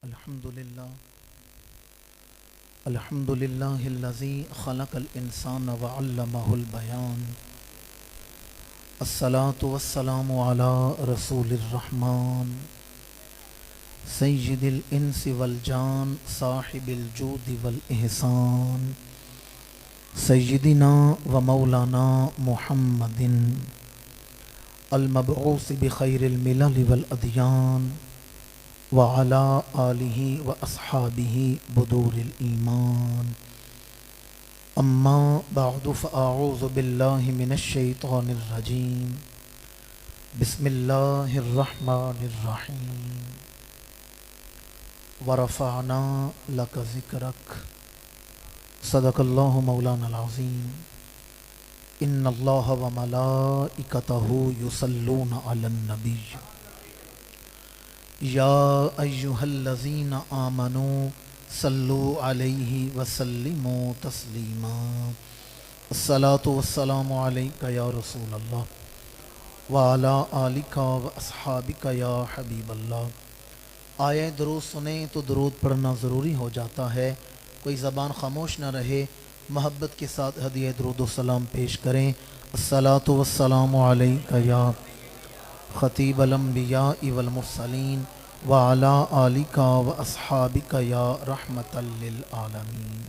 الحمد لله الذي خلق الإنسان وعلمه البيان. الصلاة والسلام على رسول الرحمن سيد الإنس والجان صاحب الجود والإحسان سيدنا ومولانا محمد المبعوث بخير الملل والأديان وعلى آله وأصحابه بدور الإيمان. أما بعد فأعوذ بالله من الشيطان الرجيم. بسم الله الرحمن الرحيم. ورفعنا لك ذكرك. صدق الله مولانا العظيم. إن الله وملائكته يصلون على النبي یا ایہا الذین آمنوا صلوا علیہ وسلموا تسلیما. الصلاة والسلام علیک یا رسول اللہ وعلی آلک واصحابک یا حبیب اللہ. آیے درود سنیں تو درود پڑھنا ضروری ہو جاتا ہے. کوئی زبان خاموش نہ رہے، محبت کے ساتھ ہدیہ درود و سلام پیش کریں. الصلاة والسلام علیک یا خطیب الانبیاء والمرسلین وعلی آلک واصحابک یا رحمت للعالمین.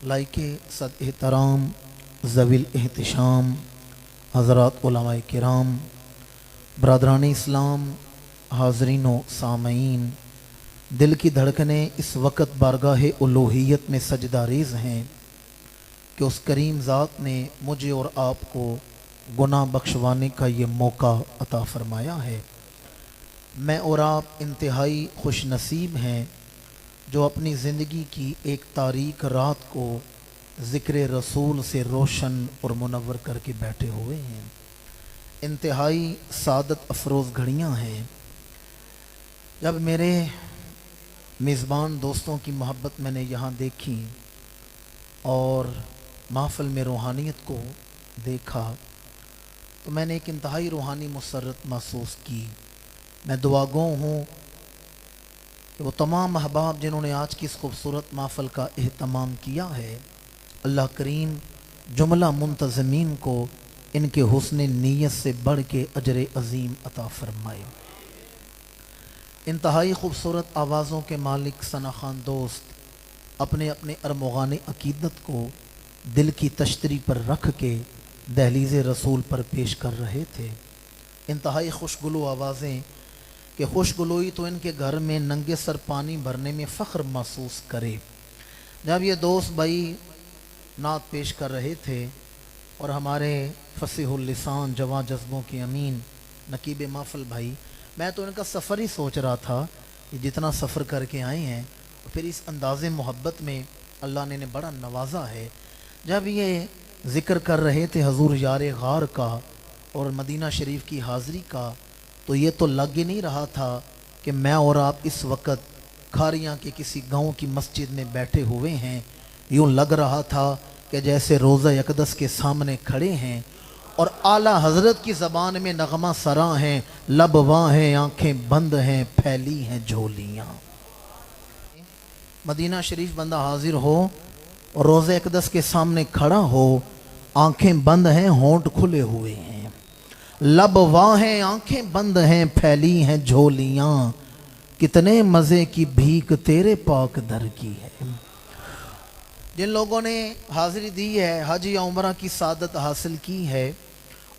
لائق صد احترام ذوی الاحتشام حضرات علماء کرام، برادران اسلام، حاضرین و سامعین، دل کی دھڑکنیں اس وقت بارگاہ الوہیت میں سجدہ ریز ہیں کہ اس کریم ذات نے مجھے اور آپ کو گناہ بخشوانے کا یہ موقع عطا فرمایا ہے. میں اور آپ انتہائی خوش نصیب ہیں جو اپنی زندگی کی ایک تاریک رات کو ذکر رسول سے روشن اور منور کر کے بیٹھے ہوئے ہیں. انتہائی سعادت افروز گھڑیاں ہیں. جب میرے میزبان دوستوں کی محبت میں نے یہاں دیکھی اور محفل میں روحانیت کو دیکھا تو میں نے ایک انتہائی روحانی مسرت محسوس کی. میں دعا گو ہوں کہ وہ تمام احباب جنہوں نے آج کی اس خوبصورت محفل کا اہتمام کیا ہے، اللہ کریم جملہ منتظمین کو ان کے حسن نیت سے بڑھ کے اجر عظیم عطا فرمائے. انتہائی خوبصورت آوازوں کے مالک ثنا خان دوست اپنے اپنے ارمغان عقیدت کو دل کی تشتری پر رکھ کے دہلیز رسول پر پیش کر رہے تھے. انتہائی خوشگلو آوازیں کہ خوشگلوئی تو ان کے گھر میں ننگے سر پانی بھرنے میں فخر محسوس کرے. جب یہ دوست بھائی نعت پیش کر رہے تھے اور ہمارے فصیح اللسان جواں جذبوں کے امین نقیب محفل بھائی، میں تو ان کا سفر ہی سوچ رہا تھا کہ جتنا سفر کر کے آئے ہیں پھر اس انداز محبت میں اللہ نے انہیں بڑا نوازا ہے. جب یہ ذکر کر رہے تھے حضور یار غار کا اور مدینہ شریف کی حاضری کا، تو یہ تو لگ ہی نہیں رہا تھا کہ میں اور آپ اس وقت کھاریاں کے کسی گاؤں کی مسجد میں بیٹھے ہوئے ہیں. یوں لگ رہا تھا کہ جیسے روضہ اقدس کے سامنے کھڑے ہیں اور اعلیٰ حضرت کی زبان میں نغمہ سراں ہیں، لب واں ہیں، آنکھیں بند ہیں، پھیلی ہیں جھولیاں. مدینہ شریف بندہ حاضر ہو اور روضہ اقدس کے سامنے کھڑا ہو، آنکھیں بند ہیں، ہونٹ کھلے ہوئے ہیں، لب واں ہیں، آنکھیں بند ہیں، پھیلی ہیں جھولیاں. کتنے مزے کی بھیک تیرے پاک در کی ہے. جن لوگوں نے حاضری دی ہے، حج یا عمرہ کی سعادت حاصل کی ہے،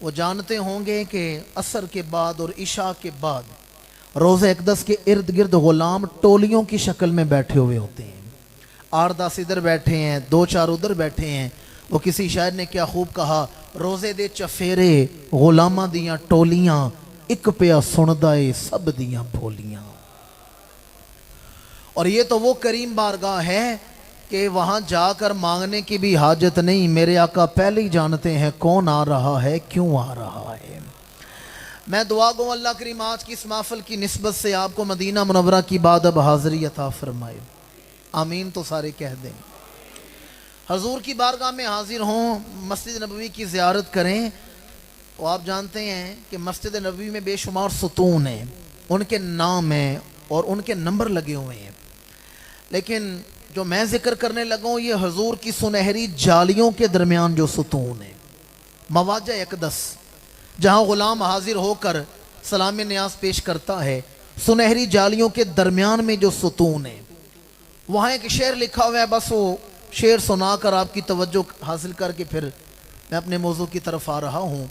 وہ جانتے ہوں گے کہ عصر کے بعد اور عشاء کے بعد روضہ اقدس کے ارد گرد غلام ٹولیوں کی شکل میں بیٹھے ہوئے ہوتے ہیں. 8-10 ادھر بیٹھے ہیں، 2-4 ادھر بیٹھے ہیں. وہ کسی شاعر نے کیا خوب کہا، روزے دے چفیرے غلاماں دیاں ٹولیاں، ایک پیا سندائے سب دیاں بھولیاں. اور یہ تو وہ کریم بارگاہ ہے کہ وہاں جا کر مانگنے کی بھی حاجت نہیں. میرے آقا پہلے ہی جانتے ہیں کون آ رہا ہے، کیوں آ رہا ہے. میں دعا گو اللہ کریم آج کی اس محفل کی نسبت سے آپ کو مدینہ منورہ کی بادب حاضری عطا فرمائے. آمین تو سارے کہہ دیں. حضور کی بارگاہ میں حاضر ہوں، مسجد نبوی کی زیارت کریں. تو آپ جانتے ہیں کہ مسجد نبوی میں بے شمار ستون ہیں، ان کے نام ہیں، اور ان کے نمبر لگے ہوئے ہیں، لیکن جو میں ذکر کرنے لگا ہوں یہ حضور کی سنہری جالیوں کے درمیان جو ستون ہے، مواجہ اقدس، جہاں غلام حاضر ہو کر سلام نیاز پیش کرتا ہے، سنہری جالیوں کے درمیان میں جو ستون ہے، وہاں ایک شعر لکھا ہوا ہے۔ بس وہ شعر سنا کر آپ کی توجہ حاصل کر کے پھر میں اپنے موضوع کی طرف آ رہا ہوں۔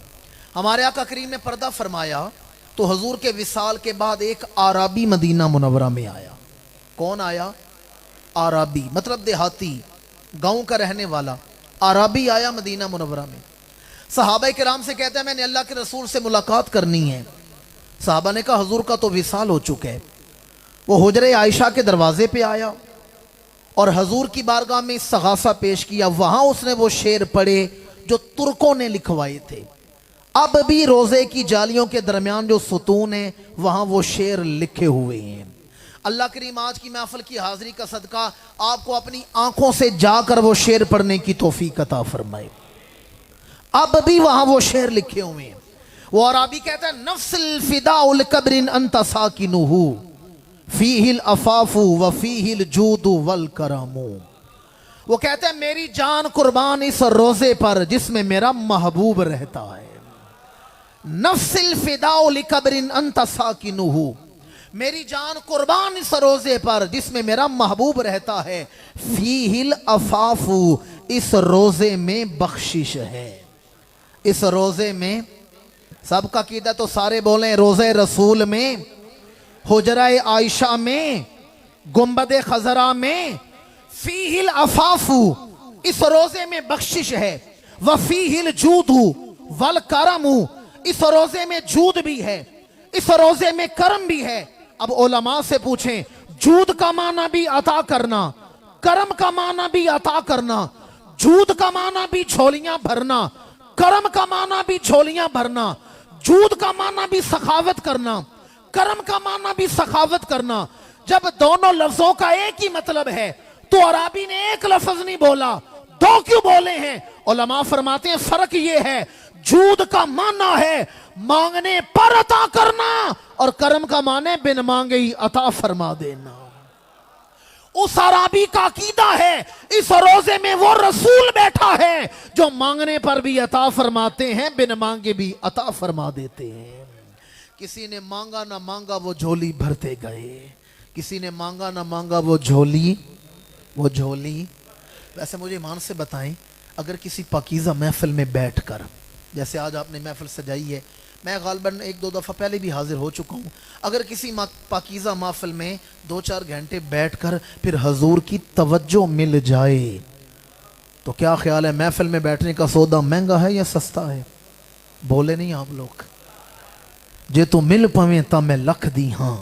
ہمارے آقا کریم نے پردہ فرمایا تو حضور کے وصال کے بعد ایک عرابی مدینہ منورہ میں آیا۔ کون آیا؟ عرابی، مطلب دیہاتی، گاؤں کا رہنے والا عرابی آیا مدینہ منورہ میں۔ صحابہ کرام سے کہتے ہیں میں نے اللہ کے رسول سے ملاقات کرنی ہے۔ صحابہ نے کہا حضور کا تو وصال ہو چکا ہے۔ وہ حجرہ عائشہ کے دروازے پہ آیا اور حضور کی بارگاہ میں استغاثہ پیش کیا۔ وہاں اس نے وہ شعر پڑھے جو ترکوں نے لکھوائے تھے۔ اب بھی روزے کی جالیوں کے درمیان جو ستون ہیں وہاں وہ شعر لکھے ہوئے ہیں۔ اللہ کریم آج کی محفل کی حاضری کا صدقہ آپ کو اپنی آنکھوں سے جا کر وہ شعر پڑھنے کی توفیق عطا فرمائے۔ اب بھی وہاں وہ شعر لکھے ہوئے ہیں۔ وہ عربی کہتا ہے نفس الفداء لقبر انت ساکنہ فیہ العفاف وفیہ الجود والکرم۔ وہ کہتے ہیں میری جان قربان اس روزے پر جس میں میرا محبوب رہتا ہے۔ نفس الفداء لقبر انت ساکنہ، میری جان قربان اس روزے پر جس میں میرا محبوب رہتا ہے۔ فیہ العفاف، اس روزے میں بخشش ہے۔ اس روزے میں سب کا عقیدہ تو سارے بولیں روزے رسول میں، حجرہ عائشہ میں، گنبد خضرا میں، فیہ العفاف، اس روزے میں بخشش ہے۔ وفیہ الجود والکرم، اس روزے میں جود بھی ہے، اس روزے میں کرم بھی ہے۔ اب علماء سے پوچھیں جود کا معنی بھی عطا کرنا، کرم کا معنی بھی عطا کرنا، جود کا معنی بھی جھولیاں بھرنا، کرم کا معنی بھی جھولیاں بھرنا، جود کا معنی بھی سخاوت کرنا، کرم کا معنی بھی سخاوت کرنا۔ جب دونوں لفظوں کا ایک ہی مطلب ہے تو عربی نے ایک لفظ نہیں بولا، دو کیوں بولے ہیں؟ علماء فرماتے ہیں فرق یہ ہے جود کا معنی ہے مانگنے پر عطا کرنا اور کرم کا معنی بن مانگے ہی عطا فرما دینا۔ اس عربی کا عقیدہ ہے اس روزے میں وہ رسول بیٹھا ہے جو مانگنے پر بھی عطا فرماتے ہیں، بن مانگے بھی عطا فرما دیتے ہیں۔ کسی نے مانگا نہ مانگا وہ جھولی بھرتے گئے، کسی نے مانگا نہ مانگا وہ جھولی۔ ویسے مجھے ایمان سے بتائیں اگر کسی پاکیزہ محفل میں بیٹھ کر، جیسے آج آپ نے محفل سجائی ہے، میں غالباً ایک دو دفعہ پہلے بھی حاضر ہو چکا ہوں، اگر کسی پاکیزہ محفل میں 2-4 گھنٹے بیٹھ کر پھر حضور کی توجہ مل جائے تو کیا خیال ہے محفل میں بیٹھنے کا سودا مہنگا ہے یا سستا ہے؟ بولے نہیں آپ لوگ؟ جے تو مل پویں تا میں لکھ دی ہاں،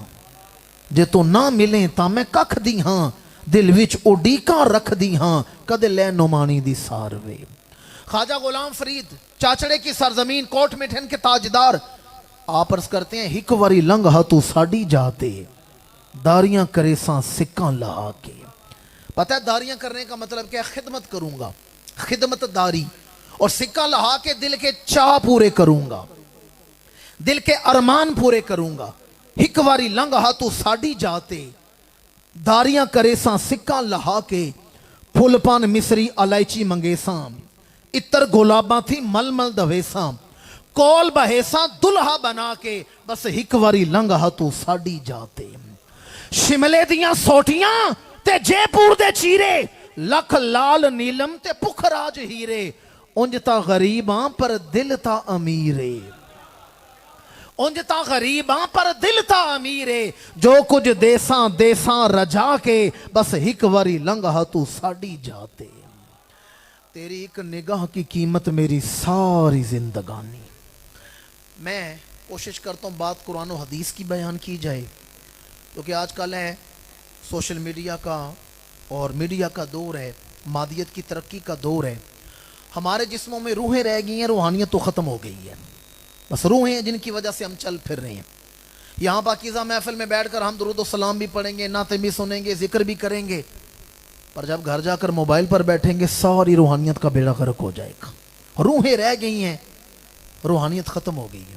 جے تو نہ ملیں تا میں ککھ دی ہاں، دل وچ اڈیکاں رکھ دی ہاں، کدے لے نعمانی دی ساروے۔ خواجہ غلام فرید چاچڑے کی سرزمین کوٹ مٹھن کے تاجدار آپ عرض کرتے ہیں ہک واری لنگھا تو ساڑی جاتے داریاں کرے ساں سکاں لہا کے۔ پتہ ہے داریاں کرنے کا مطلب کیا؟ خدمت کروں گا، خدمت داری، اور سکاں لہا کے دل کے چاہ پورے کروں گا، دل کے ارمان پورے کروں گا۔ ہک واری لنگھا تو ساڑی جاتے داریاں کرے ساں سکاں لہا کے، پھول پان مصری الائچی منگیساں، اتر گلاباں تھی مل مل دویساں، کول بہیساں دلہا بنا کے، بس ہک واری لنگھا تو ساڑی جاتے۔ شملے دیاں سوٹیاں تے جے پور دے چیرے، لکھ لال نیلم تے پکھ راج ہیرے، انج تا غریباں پر دل تا امیرے، انج تا غریباں پر دل تا امیرے، جو کچھ دیساں دیساں رجا کے، بس ہک واری لنگھا تو ساڑی جاتے۔ تیری ایک نگاہ کی قیمت میری ساری زندگانی۔ میں کوشش کرتا ہوں بات قرآن و حدیث کی بیان کی جائے، کیونکہ آج کل ہے سوشل میڈیا کا اور میڈیا کا دور ہے، مادیت کی ترقی کا دور ہے، ہمارے جسموں میں روحیں رہ گئی ہیں، روحانیت تو ختم ہو گئی ہے، بس روحیں ہیں جن کی وجہ سے ہم چل پھر رہے ہیں۔ یہاں پاکیزہ محفل میں بیٹھ کر ہم درود و سلام بھی پڑھیں گے، نعتیں بھی سنیں گے، ذکر بھی کریں گے، پر جب گھر جا کر موبائل پر بیٹھیں گے ساری روحانیت کا بیڑا غرق ہو جائے گا۔ روحیں رہ گئی ہیں، روحانیت ختم ہو گئی ہے۔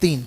3।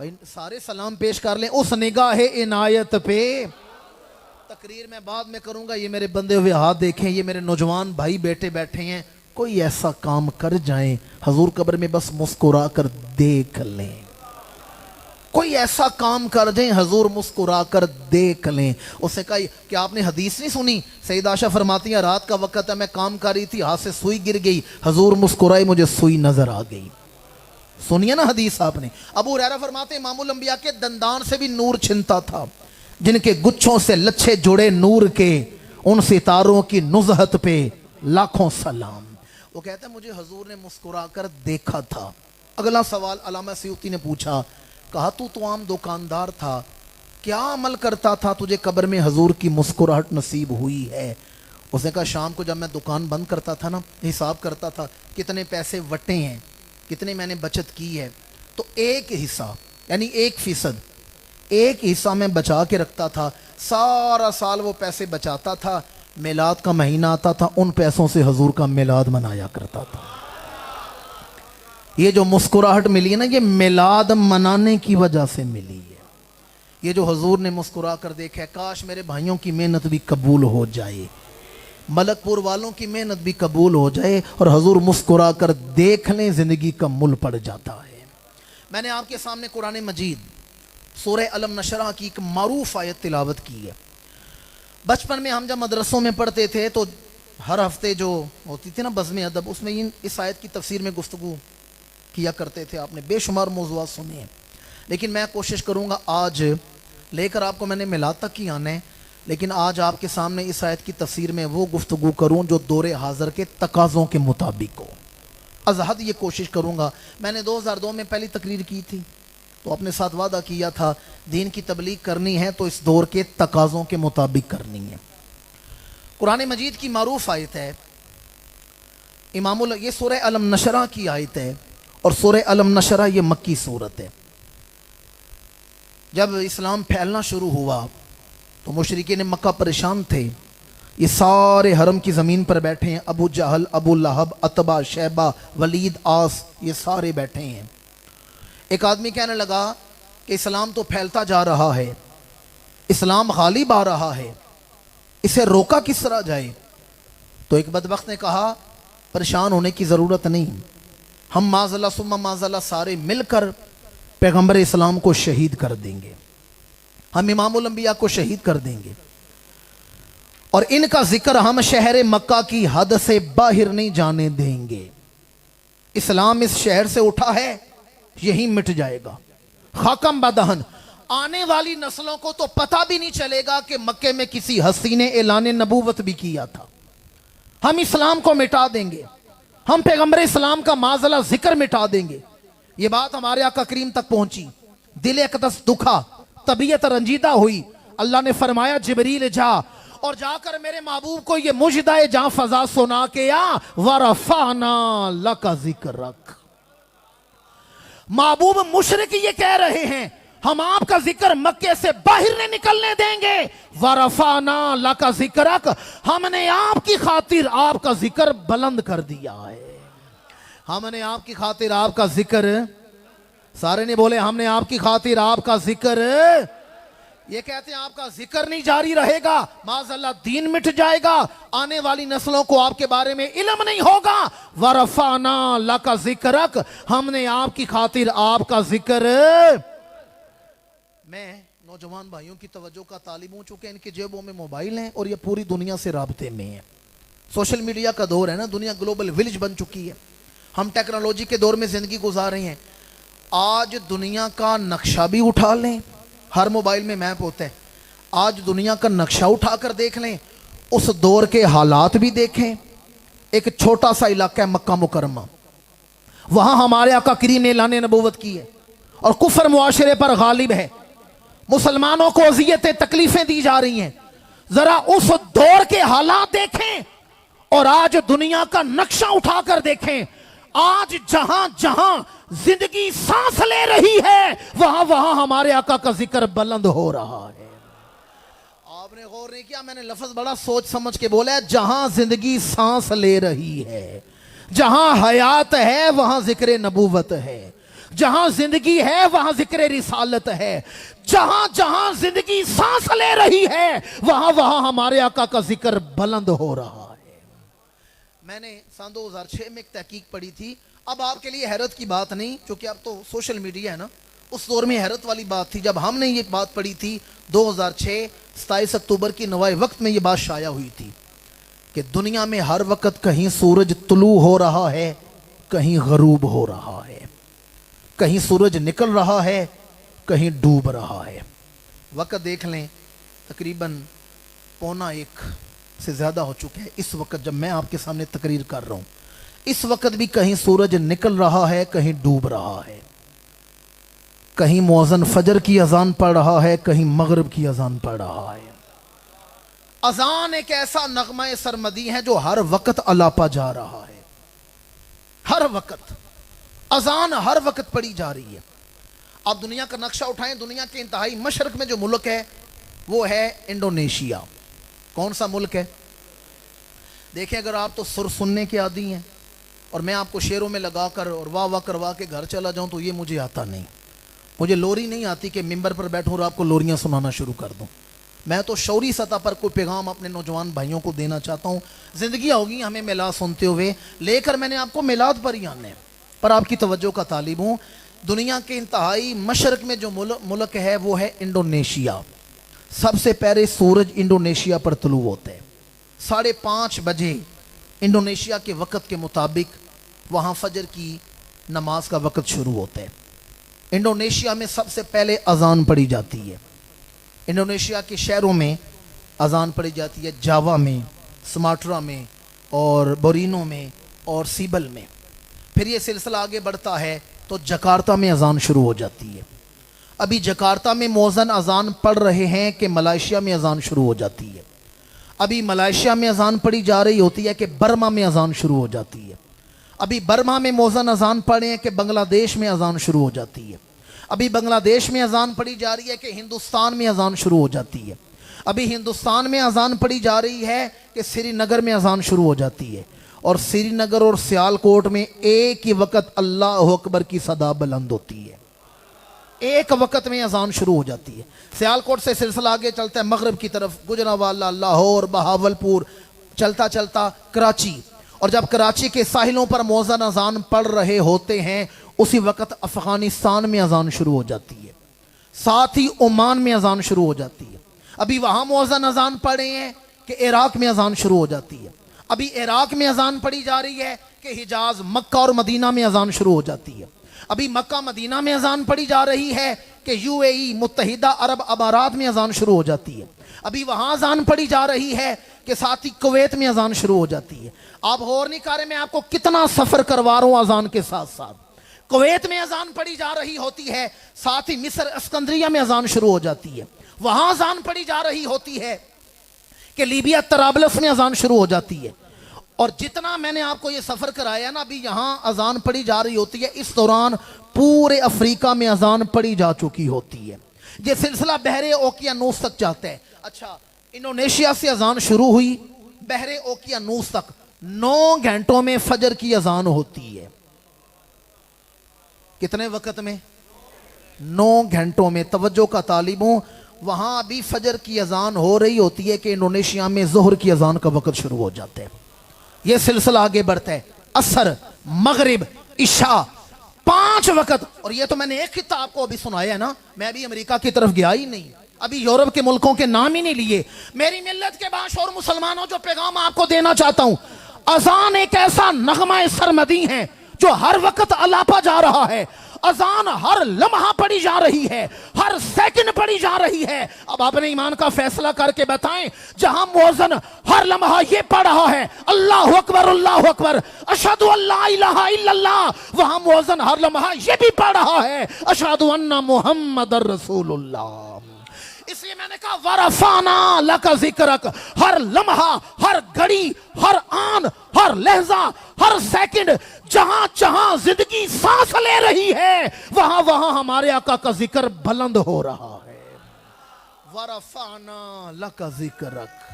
بھائی سارے سلام پیش کر لیں اس نگاہ عنایت پہ. تقریر میں بعد میں کروں گا. یہ میرے بندے ہوئے ہاتھ دیکھیں, یہ میرے نوجوان بھائی بیٹے بیٹھے ہیں, کوئی ایسا کام کر جائیں حضور قبر میں بس مسکرا کر دیکھ لیں. کوئی ایسا کام کر دیں حضور مسکرا کر دیکھ لیں. اس نے کہا کہ آپ نے حدیث نہیں سنی؟ سید عائشہ فرماتی ہیں رات کا وقت ہے, میں کام کر رہی تھی, ہاتھ سے سوئی گر گئی, حضور مسکرائے, مجھے سوئی نظر آ گئی. سنیے نا حدیث آپ نے. ابو ہریرہ فرماتے ہیں امام الانبیاء کے دندان سے بھی نور چھنتا تھا, جن کے گچھوں سے لچھے جڑے نور کے, ان ستاروں کی نزہت پہ لاکھوں سلام. وہ کہتا ہے مجھے حضور نے مسکرا کر دیکھا تھا. اگلا سوال علامہ سیوطی نے پوچھا, کہا تو عام دکاندار تھا, کیا عمل کرتا تھا تجھے قبر میں حضور کی مسکراہٹ نصیب ہوئی ہے؟ اس نے کہا شام کو جب میں دکان بند کرتا تھا نا, حساب کرتا تھا کتنے پیسے وٹے ہیں, کتنے میں نے بچت کی ہے, تو ایک حصہ یعنی 1%, ایک حصہ میں بچا کے رکھتا تھا. سارا سال وہ پیسے بچاتا تھا, میلاد کا مہینہ آتا تھا, ان پیسوں سے حضور کا میلاد منایا کرتا تھا. یہ جو مسکراہٹ ملی ہے نا, یہ میلاد منانے کی وجہ سے ملی ہے. یہ جو حضور نے مسکرا کر دیکھا ہے, کاش میرے بھائیوں کی محنت بھی قبول ہو جائے, ملک پور والوں کی محنت بھی قبول ہو جائے, اور حضور مسکرا کر دیکھ لیں, زندگی کا مل پڑ جاتا ہے. میں نے آپ کے سامنے قرآن مجید سورہ علم نشرح کی ایک معروف آیت تلاوت کی ہے. بچپن میں ہم جب مدرسوں میں پڑھتے تھے تو ہر ہفتے جو ہوتی تھی نا بزم ادب, اس میں اس آیت کی تفسیر میں گفتگو کیا کرتے تھے. آپ نے بے شمار موضوعات سنے ہیں, لیکن میں کوشش کروں گا آج لے کر آپ کو, میں نے میلاد تک ہی آنا ہے, لیکن آج آپ کے سامنے اس آیت کی تفسیر میں وہ گفتگو کروں جو دور حاضر کے تقاضوں کے مطابق ہو. از حد یہ کوشش کروں گا. میں نے 2002 میں پہلی تقریر کی تھی, تو اپنے ساتھ وعدہ کیا تھا دین کی تبلیغ کرنی ہے تو اس دور کے تقاضوں کے مطابق کرنی ہے. قرآن مجید کی معروف آیت ہے, یہ سورہ علم نشرح کی آیت ہے, اور سورہ علم نشرح یہ مکی صورت ہے. جب اسلام پھیلنا شروع ہوا تو مشرکین مکہ پریشان تھے. یہ سارے حرم کی زمین پر بیٹھے ہیں, ابو جہل, ابو لہب, عتبہ, شیبہ, ولید, آس, یہ سارے بیٹھے ہیں. ایک آدمی کہنے لگا کہ اسلام تو پھیلتا جا رہا ہے, اسلام غالب آ رہا ہے, اسے روکا کس طرح جائے؟ تو ایک بدبخت نے کہا پریشان ہونے کی ضرورت نہیں, ہم معاذ اللہ ثم معاذ اللہ سارے مل کر پیغمبر اسلام کو شہید کر دیں گے, ہم امام الانبیاء کو شہید کر دیں گے, اور ان کا ذکر ہم شہر مکہ کی حد سے باہر نہیں جانے دیں گے. اسلام اس شہر سے اٹھا ہے, یہی مٹ جائے گا, خاکم بدہن. آنے والی نسلوں کو تو پتہ بھی نہیں چلے گا کہ مکے میں کسی ہستی نے اعلان نبوت بھی کیا تھا. ہم اسلام کو مٹا دیں گے, ہم پیغمبر اسلام کا معاذ اللہ ذکر مٹا دیں گے. یہ بات ہمارے آقا کریم تک پہنچی, دل اقدس دکھا, طبیعت رنجیدہ ہوئی. اللہ نے فرمایا جبریل جا, اور جا کر میرے محبوب کو یہ مجدہ جاں فضا سنا کے آ, وَرَفَعْنَا لَكَ ذِكْرَكَ. محبوب مشرک یہ کہہ رہے ہیں ہم آپ کا ذکر مکے سے باہر نہیں نکلنے دیں گے. وَرَفَعْنَا لَكَ ذِكْرَكَ, ہم نے آپ کی خاطر آپ کا ذکر بلند کر دیا ہے. ہم نے آپ کی خاطر آپ کا ذکر, سارے نے بولے ہم نے آپ کی خاطر آپ کا ذکر. یہ کہتے ہیں آپ کا ذکر نہیں جاری رہے گا, معاذ اللہ دین مٹ جائے گا, آنے والی نسلوں کو آپ کے بارے میں علم نہیں ہوگا. وَرَفَعْنَا لَكَ ذِكْرَكَ, ہم نے آپ کی خاطر آپ کا ذکر. میں نوجوان بھائیوں کی توجہ کا طالب ہوں, چونکہ ان کے جیبوں میں موبائل ہیں اور یہ پوری دنیا سے رابطے میں ہیں. سوشل میڈیا کا دور ہے نا, دنیا گلوبل ویلیج بن چکی ہے, ہم ٹیکنالوجی کے دور میں زندگی گزار رہے ہیں. آج دنیا کا نقشہ بھی اٹھا لیں, ہر موبائل میں میپ ہوتا ہے, آج دنیا کا نقشہ اٹھا کر دیکھ لیں, اس دور کے حالات بھی دیکھیں. ایک چھوٹا سا علاقہ ہے مکہ مکرمہ, وہاں ہمارے آقا کریم نے اعلان نبوت کی ہے, اور کفر معاشرے پر غالب ہے, مسلمانوں کو اذیتیں تکلیفیں دی جا رہی ہیں. ذرا اس دور کے حالات دیکھیں اور آج دنیا کا نقشہ اٹھا کر دیکھیں. آج جہاں جہاں زندگی سانس لے رہی ہے وہاں وہاں ہمارے آقا کا ذکر بلند ہو رہا ہے. آپ نے غور نہیں کیا, میں نے لفظ بڑا سوچ سمجھ کے بولا ہے, جہاں زندگی سانس لے رہی ہے, جہاں حیات ہے وہاں ذکر نبوت ہے, جہاں زندگی ہے وہاں ذکر رسالت ہے، جہاں جہاں زندگی سانس لے رہی ہے وہاں وہاں ہمارے آقا کا ذکر بلند ہو رہا ہے۔ میں نے سن 2006 میں ایک تحقیق پڑھی تھی، اب آپ کے لیے حیرت کی بات نہیں کیونکہ اب تو سوشل میڈیا ہے نا، اس دور میں حیرت والی بات تھی۔ جب ہم نے یہ بات پڑھی تھی 2006 27 اکتوبر کی نوائے وقت میں یہ بات شائع ہوئی تھی کہ دنیا میں ہر وقت کہیں سورج طلوع ہو رہا ہے، کہیں غروب ہو رہا ہے، کہیں سورج نکل رہا ہے، کہیں ڈوب رہا ہے۔ وقت دیکھ لیں، تقریباً 1:15 سے زیادہ ہو چکے ہیں اس وقت جب میں آپ کے سامنے تقریر کر رہا ہوں۔ اس وقت بھی کہیں سورج نکل رہا ہے، کہیں ڈوب رہا ہے، کہیں مؤذن فجر کی اذان پڑھ رہا ہے، کہیں مغرب کی اذان پڑھ رہا ہے۔ اذان ایک ایسا نغمہ سرمدی ہے جو ہر وقت الاپا جا رہا ہے، ہر وقت اذان ہر وقت پڑھی جا رہی ہے۔ آپ دنیا کا نقشہ اٹھائیں، دنیا کے انتہائی مشرق میں جو ملک ہے وہ ہے انڈونیشیا۔ کون سا ملک ہے؟ دیکھیں، اگر آپ تو سر سننے کے عادی ہیں اور میں آپ کو شعروں میں لگا کر اور واہ واہ کروا کے گھر چلا جاؤں تو یہ مجھے آتا نہیں۔ مجھے لوری نہیں آتی کہ ممبر پر بیٹھوں اور آپ کو لوریاں سنانا شروع کر دوں۔ میں تو شعوری سطح پر کوئی پیغام اپنے نوجوان بھائیوں کو دینا چاہتا ہوں۔ زندگی ہوگی ہمیں میلاد سنتے ہوئے، لے کر میں نے آپ کو میلاد پر ہی آنا ہے، پر آپ کی توجہ کا طالب ہوں۔ دنیا کے انتہائی مشرق میں جو ملک ہے وہ ہے انڈونیشیا۔ سب سے پہلے سورج انڈونیشیا پر طلوع ہوتا ہے 5:30 بجے انڈونیشیا کے وقت کے مطابق، وہاں فجر کی نماز کا وقت شروع ہوتا ہے۔ انڈونیشیا میں سب سے پہلے اذان پڑھی جاتی ہے۔ انڈونیشیا کے شہروں میں اذان پڑھی جاتی ہے، جاوا میں، سماٹرا میں اور بورینو میں اور سیبل میں۔ پھر یہ سلسلہ آگے بڑھتا ہے تو جکارتا میں اذان شروع ہو جاتی ہے۔ ابھی جکارتا میں مؤذن اذان پڑھ رہے ہیں کہ ملائیشیا میں اذان شروع ہو جاتی ہے۔ ابھی ملائیشیا میں اذان پڑھی جا رہی ہوتی ہے کہ برما میں اذان شروع ہو جاتی ہے۔ ابھی برما میں مؤذن اذان پڑھے ہیں کہ بنگلہ دیش میں اذان شروع ہو جاتی ہے۔ ابھی بنگلہ دیش میں اذان پڑھی جا رہی ہے کہ ہندوستان میں اذان شروع ہو جاتی ہے۔ ابھی ہندوستان میں اذان پڑھی جا رہی ہے کہ سری نگر میں اذان شروع ہو جاتی ہے، اور سری نگر اور سیال کوٹ میں ایک ہی وقت اللہ اکبر کی صدا بلند ہوتی ہے، ایک وقت میں اذان شروع ہو جاتی ہے۔ سیال کوٹ سے سلسلہ آگے چلتا ہے مغرب کی طرف، گجرانوالہ، لاہور، بہاولپور، چلتا چلتا کراچی، اور جب کراچی کے ساحلوں پر مؤذن اذان پڑھ رہے ہوتے ہیں اسی وقت افغانستان میں اذان شروع ہو جاتی ہے، ساتھ ہی عمان میں اذان شروع ہو جاتی ہے۔ ابھی وہاں مؤذن اذان پڑھے ہیں کہ عراق میں اذان شروع ہو جاتی ہے۔ ابھی عراق میں اذان پڑھی جا رہی ہے کہ حجاز، مکہ اور مدینہ میں اذان شروع ہو جاتی ہے۔ ابھی مکہ مدینہ میں اذان پڑھی جا رہی ہے کہ UAE، متحدہ عرب امارات میں اذان شروع ہو جاتی ہے۔ ابھی وہاں اذان پڑھی جا رہی ہے کہ ساتھ ہی کویت میں اذان شروع ہو جاتی ہے۔ آپ غور نہیں کر رہے، میں آپ کو کتنا سفر کروا رہا ہوں اذان کے ساتھ ساتھ۔ کویت میں اذان پڑھی جا رہی ہوتی ہے، ساتھ ہی مصر اسکندریہ میں اذان شروع ہو جاتی ہے۔ وہاں اذان پڑھی جا رہی ہوتی ہے کہ لیبیا طرابلس میں اذان شروع ہو جاتی ہے۔ اور جتنا میں نے آپ کو یہ سفر کرایا نا، ابھی یہاں اذان پڑھی جا رہی ہوتی ہے، اس دوران پورے افریقہ میں اذان پڑھی جا چکی ہوتی ہے۔ یہ سلسلہ بحر اوقیانوس تک جاتا ہے۔ اچھا، انڈونیشیا سے اذان شروع ہوئی، بحر اوقیانوس تک 9 گھنٹوں میں فجر کی اذان ہوتی ہے۔ کتنے وقت میں؟ 9 گھنٹوں میں۔ توجہ کا طالب ہوں، وہاں ابھی فجر کی اذان ہو رہی ہوتی ہے کہ انڈونیشیا میں ظہر کی اذان کا وقت شروع ہو جاتا ہے۔ یہ سلسلہ آگے بڑھتا ہے، عصر، مغرب، عشاء، 5 وقت۔ اور یہ تو میں نے ایک خطہ آپ کو ابھی سنایا ہے نا، میں ابھی امریکہ کی طرف گیا ہی نہیں، ابھی یورپ کے ملکوں کے نام ہی نہیں لیے۔ میری ملت کے باشعور مسلمانوں، جو پیغام آپ کو دینا چاہتا ہوں، اذان ایک ایسا نغمہ سرمدی ہے جو ہر وقت الاپا جا رہا ہے۔ اذان ہر لمحہ پڑھی جا رہی ہے، ہر سیکنڈ پڑھی جا رہی ہے۔ اب آپ نے ایمان کا فیصلہ کر کے بتائیں، جہاں مؤذن ہر لمحہ یہ پڑھ رہا ہے اللہ اکبر اللہ اکبر اشہد ان لا الہ الا اللہ، وہاں مؤذن ہر لمحہ یہ بھی پڑھ رہا ہے اشہد ان محمد رسول اللہ۔ اس لیے میں نے کہا وَرَفَعْنَا لَكَ ذِكْرَكَ، ہر لمحہ، ہر گھڑی، ہر آن، ہر لحظہ، ہر سیکنڈ، جہاں جہاں زندگی سانس لے رہی ہے وہاں وہاں ہمارے آقا کا ذکر بلند ہو رہا ہے۔ وَرَفَعْنَا لَكَ ذِكْرَكَ۔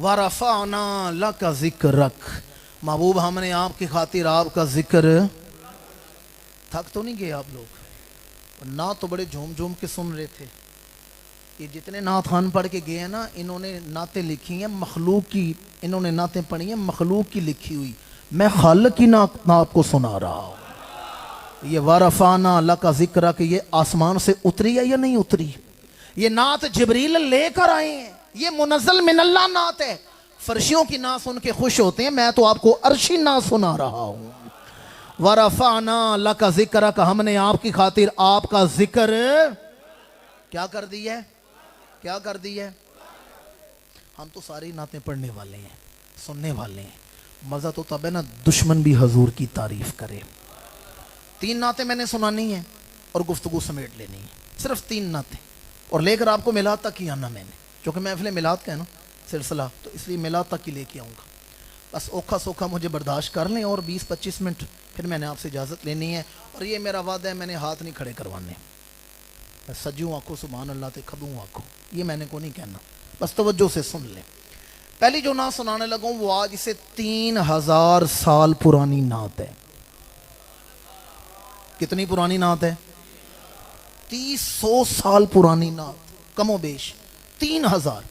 ورفعنا لک ذکرک، محبوب ہم نے آپ کی خاطر آپ کا ذکر، تھک تو نہیں گئے آپ لوگ؟ نعت تو بڑے جھوم جھوم کے سن رہے تھے. یہ جتنے نعت خان پڑھ کے گئے ہیں نا، انہوں نے نعتیں لکھی ہیں مخلوق کی، انہوں نے نعتیں پڑھی ہیں مخلوق کی لکھی ہوئی. میں خالق کی نعت آپ کو سنا رہا ہوں. یہ ورفعنا لک ذکرک یہ آسمان سے اتری ہے یا نہیں اتری؟ یہ نعت جبریل لے کر آئے ہیں، یہ منزل من اللہ نعت ہے. فرشیوں کی نعت سن کے خوش ہوتے ہیں، میں تو آپ کو عرشی نعت سنا رہا ہوں. ورفعنا لک ذکرک، ہم نے آپ کی خاطر آپ کا ذکر کیا کر دی ہے؟ کیا کر دی ہے؟ ہم تو ساری نعتیں پڑھنے والے ہیں، سننے والے ہیں. مزہ تو تب ہے نا دشمن بھی حضور کی تعریف کرے. 3 نعتیں میں نے سنانی ہیں اور گفتگو سمیٹ لینی ہے، صرف 3 نعتیں، اور لے کر آپ کو میلاد تک ہی آنا. میں نے چونکہ محفل میلاد کا ہے نا سلسلہ، تو اس لیے میلاد تک ہی لے کے آؤں گا. بس اوکھا سوکھا مجھے برداشت کر لیں، اور 20-25 منٹ پھر میں نے آپ سے اجازت لینی ہے. اور یہ میرا وعدہ ہے، میں نے ہاتھ نہیں کھڑے کروانے. سجوں آنکھوں سبحان اللہ تے کھبوں آنکھوں، یہ میں نے کو نہیں کہنا، بس توجہ سے سن لیں. پہلی جو نعت سنانے لگوں وہ آج سے 3000 سال پرانی نعت ہے. کتنی پرانی نعت ہے؟ 300 سال پرانی نعت، کم و بیش 3000.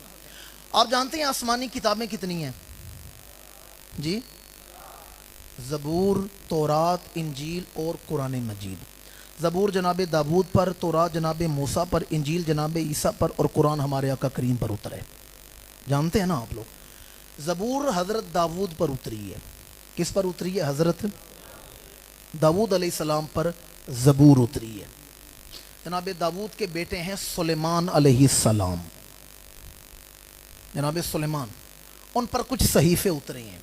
آپ جانتے ہیں آسمانی کتابیں کتنی ہیں جی؟ زبور، تورات، انجیل اور قرآن مجید. زبور جناب داود پر، تورات جناب موسیٰ پر، انجیل جناب عیسیٰ پر، اور قرآن ہمارے آقا کریم پر اترے. جانتے ہیں نا آپ لوگ؟ زبور حضرت داود پر اتری ہے. کس پر اتری ہے؟ حضرت داود علیہ السلام پر زبور اتری ہے. جناب داود کے بیٹے ہیں سلیمان علیہ السلام، جناب سلیمان، ان پر کچھ صحیفے اترے ہیں.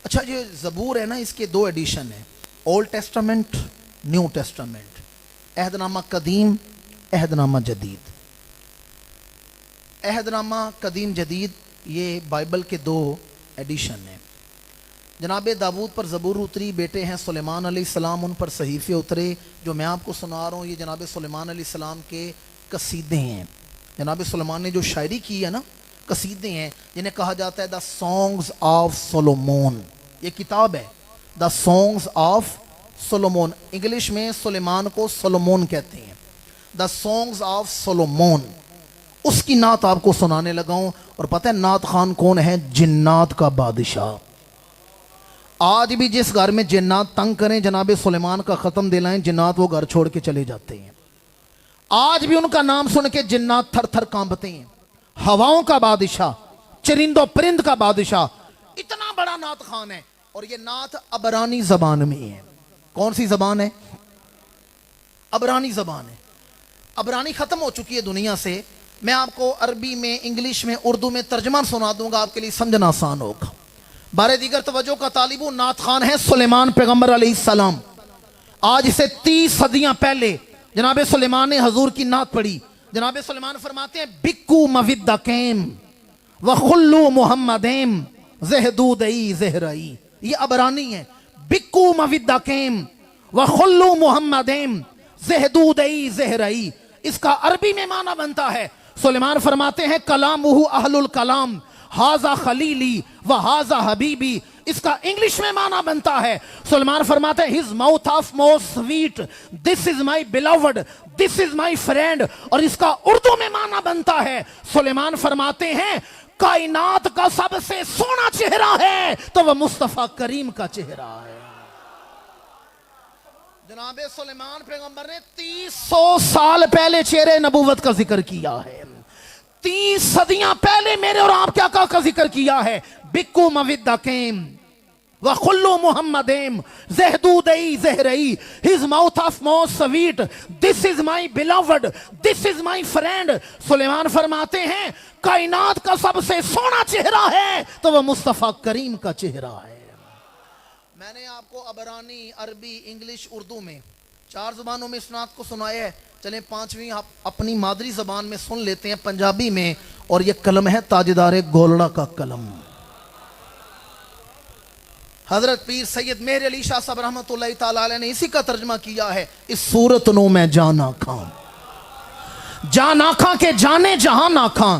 اچھا یہ زبور ہے نا، اس کے 2 ایڈیشن ہیں، اولڈ ٹیسٹامنٹ، نیو ٹیسٹامنٹ، عہد نامہ قدیم، عہد نامہ جدید. عہد نامہ قدیم جدید یہ بائبل کے 2 ایڈیشن ہیں. جناب داود پر زبور اتری، بیٹے ہیں سلیمان علیہ السلام، ان پر صحیفے اترے. جو میں آپ کو سنا رہا ہوں یہ جناب سلیمان علیہ السلام کے قصیدے ہیں. جناب سلیمان نے جو شاعری کی ہے نا، قصیدے ہیں جنہیں کہا جاتا ہے دا سانگز آف سولومون. یہ کتاب ہے دا سانگز آف سولومون، انگلش میں سلیمان کو سولومون کہتے ہیں. دا سانگز آف سولومون، اس کی نعت آپ کو سنانے لگا ہوں. اور پتہ ہے نعت خان کون ہے؟ جنات کا بادشاہ. آج بھی جس گھر میں جنات تنگ کریں، جناب سلیمان کا ختم دلائیں، جنات وہ گھر چھوڑ کے چلے جاتے ہیں. آج بھی ان کا نام سن کے جنات تھر تھر کانپتے ہیں. ہواؤں کا بادشاہ، چرند و پرند کا بادشاہ، اتنا بڑا نعت خان ہے. اور یہ نعت عبرانی زبان میں ہے. کون سی زبان ہے؟ عبرانی زبان ہے. عبرانی ختم ہو چکی ہے دنیا سے. میں آپ کو عربی میں، انگلش میں، اردو میں ترجمہ سنا دوں گا، آپ کے لیے سمجھنا آسان ہوگا. بارے دیگر توجہ کا طالب ہوں. نعت خان ہے سلیمان پیغمبر علیہ السلام. آج سے 30 صدیاں پہلے جناب سلیمان نے حضور کی نعت پڑھی. جناب سلیمان فرماتے ہیں بکو مودکیم وخلو محمدیم زہدودئی زہرائی. یہ عبرانی ہے. بکو مودکیم وخلو محمدیم زہدودئی زہرائی. اس کا عربی میں معنی بنتا ہے، سلیمان فرماتے ہیں کلامہ اہل الکلام ہاذا خلیلی و ہاذا حبیبی. اس کا انگلش میں معنی بنتا ہے، سلیمان فرماتے ہیں his mouth of most sweet, this is my beloved, this is my friend. اور اس کا اردو میں معنی بنتا ہے، سلیمان فرماتے ہیں کائنات کا سب سے سونا چہرہ ہے تو وہ مصطفیٰ کریم کا چہرہ ہے. جناب سلیمان پیغمبر نے 300 سال پہلے چہرے نبوت کا ذکر کیا ہے. 30 صدیاں پہلے میرے اور آپ کیا کا ذکر کیا ہے؟ بکو مودکیم وخلو محمدیم زہدودئی زہرئی. his mouth of most sweet, this is my beloved, this is my friend. سلیمان فرماتے ہیں کائنات کا سب سے سونا چہرہ ہے تو وہ مصطفیٰ کریم کا چہرہ ہے. میں نے آپ کو عبرانی، عربی، انگلش، اردو میں 4 زبانوں میں اس نعت کو سنایا ہے. چلیں 5ویں اپنی مادری زبان میں سن لیتے ہیں، پنجابی میں. اور یہ قلم ہے تاجدار گولڑا کا قلم، حضرت پیر سید مہر علی شاہ صاحب رحمۃ اللہ تعالی علیہ نے اسی کا ترجمہ کیا ہے. اس صورت نو میں جانا کھاں، جانا کھاں کے جانے جہاں نہ کھاں،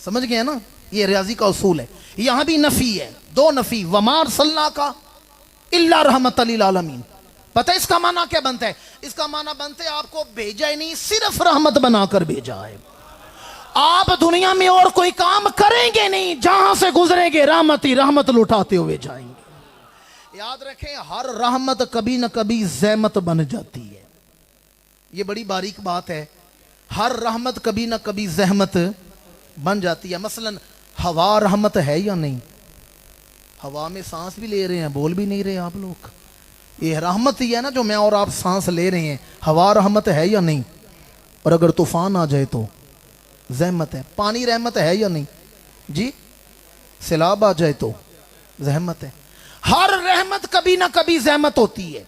سمجھ گئے نا؟ یہ ریاضی کا اصول ہے. یہاں بھی نفی ہے, دو نفی, وما ارسلناک الا رحمت للعالمین. پتہ اس کا معنی کیا بنتا ہے؟ اس کا معنی بنتا ہے آپ کو بھیجا ہی نہیں, صرف رحمت بنا کر بھیجا ہے. آپ دنیا میں اور کوئی کام کریں گے نہیں, جہاں سے گزریں گے رحمت ہی رحمت لٹاتے ہوئے جائیں گے. یاد رکھیں, ہر رحمت کبھی نہ کبھی زحمت بن جاتی ہے. یہ بڑی باریک بات ہے. ہر رحمت کبھی نہ کبھی زحمت بن جاتی ہے. مثلا ہوا رحمت ہے یا نہیں؟ ہوا میں سانس بھی لے رہے ہیں, بول بھی نہیں رہے آپ لوگ. یہ رحمت ہی ہے نا جو میں اور آپ سانس لے رہے ہیں. ہوا رحمت ہے یا نہیں؟ اور اگر طوفان آ جائے تو زحمت ہے. پانی رحمت ہے یا نہیں جی؟ سیلاب آ جائے تو زحمت ہے. ہر رحمت کبھی نہ کبھی زحمت ہوتی ہے.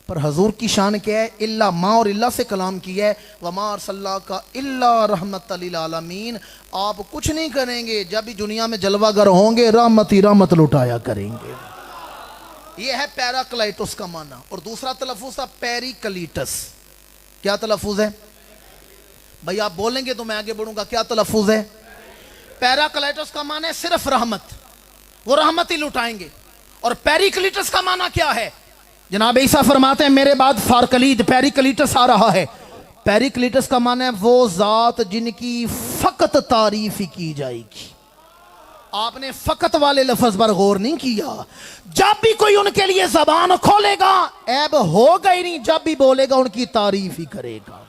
پر حضور کی شان کیا ہے؟ اللہ, ماں اور اللہ سے کلام کیا ہے, وما ارسلناک الا رحمت للعالمین. آپ کچھ نہیں کریں گے, جب بھی دنیا میں جلوہ گر ہوں گے رحمت ہی رحمت لٹایا کریں گے. یہ ہے پیراکلائٹس کا معنی. اور دوسرا تلفظ تھا پیریکلیٹس. کیا تلفظ ہے بھائی؟ آپ بولیں گے تو میں آگے بڑھوں گا. کیا تلفظ ہے؟ پیراکلائٹس کا معنی ہے صرف رحمت, وہ رحمت ہی لٹائیں گے. اور پیریکلیٹس کا معنی کیا ہے؟ جناب عیسیٰ فرماتے ہیں میرے بعد فارکلید پیریکلیٹس آ رہا ہے. پیریکلیٹس کا معنی ہے وہ ذات جن کی فقط تعریف ہی کی جائے گی. آپ نے فقط والے لفظ پر غور نہیں کیا. جب بھی کوئی ان کے لیے زبان کھولے گا عیب ہوگا ہی نہیں, جب بھی بولے گا ان کی تعریف ہی کرے گا.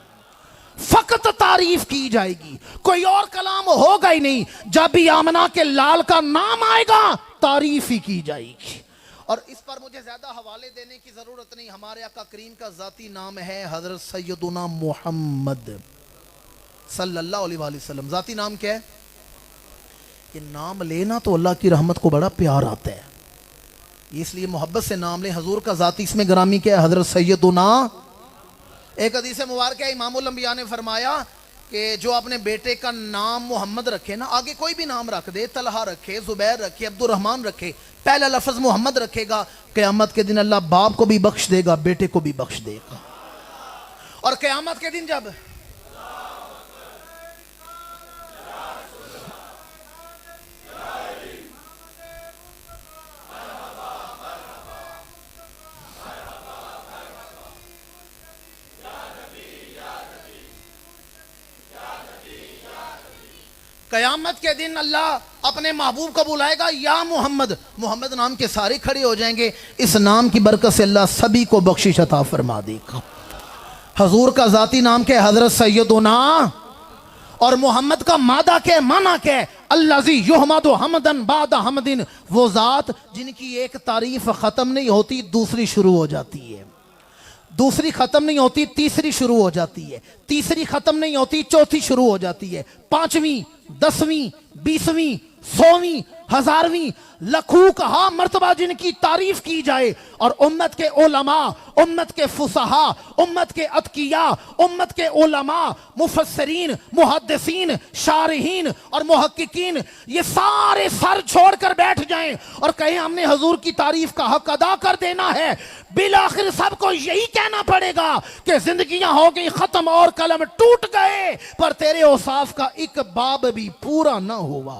فقط تعریف کی جائے گی, کوئی اور کلام ہوگا ہی نہیں. جب بھی آمنہ کے لال کا نام آئے گا تعریف ہی کی جائے گی. اور اس پر مجھے زیادہ حوالے دینے کی ضرورت نہیں. ہمارے آقا کریم کا ذاتی نام ہے حضرت سیدنا محمد صلی اللہ علیہ وآلہ وسلم. ذاتی نام کیا ہے؟ یہ نام لینا تو اللہ کی رحمت کو بڑا پیار آتا ہے, اس لیے محبت سے نام لیں. حضور کا ذاتی اسم گرامی کیا ہے؟ حضرت سیدنا. ایک حدیث مبارک ہے, امام الانبیاء نے فرمایا کہ جو اپنے بیٹے کا نام محمد رکھے نا, آگے کوئی بھی نام رکھ دے, طلحہ رکھے, زبیر رکھے, عبد الرحمن رکھے, پہلا لفظ محمد رکھے گا, قیامت کے دن اللہ باپ کو بھی بخش دے گا, بیٹے کو بھی بخش دے گا. اور قیامت کے دن جب قیامت کے دن اللہ اپنے محبوب کو بلائے گا, یا محمد. محمد نام کے سارے کھڑے ہو جائیں گے. اس نام کی برکت سے اللہ سبھی کو بخشش عطا فرما دے گا. حضور کا ذاتی نام کیا ہے؟ حضرت سیدنا. اور محمد کا مادہ کیا ہے, معنی کیا ہے؟ الذی یحمد حمدن بعد حمدن. وہ ذات جن کی ایک تعریف ختم نہیں ہوتی دوسری شروع ہو جاتی ہے, دوسری ختم نہیں ہوتی تیسری شروع ہو جاتی ہے, تیسری ختم نہیں ہوتی چوتھی شروع ہو جاتی ہے, پانچویں, 10ویں, 20ویں, 100ویں, 1000ویں, لکھوں کہا مرتبہ جن کی تعریف کی جائے. اور امت کے علماء, امت کے فصحاء, امت کے اتقیاء, امت کے علماء, مفسرین, محدثین, شارحین اور محققین یہ سارے سر چھوڑ کر بیٹھ جائیں اور کہیں ہم نے حضور کی تعریف کا حق ادا کر دینا ہے. بالآخر سب کو یہی کہنا پڑے گا کہ زندگیاں ہو گئی ختم اور قلم ٹوٹ گئے, پر تیرے اوصاف کا ایک باب بھی پورا نہ ہوا.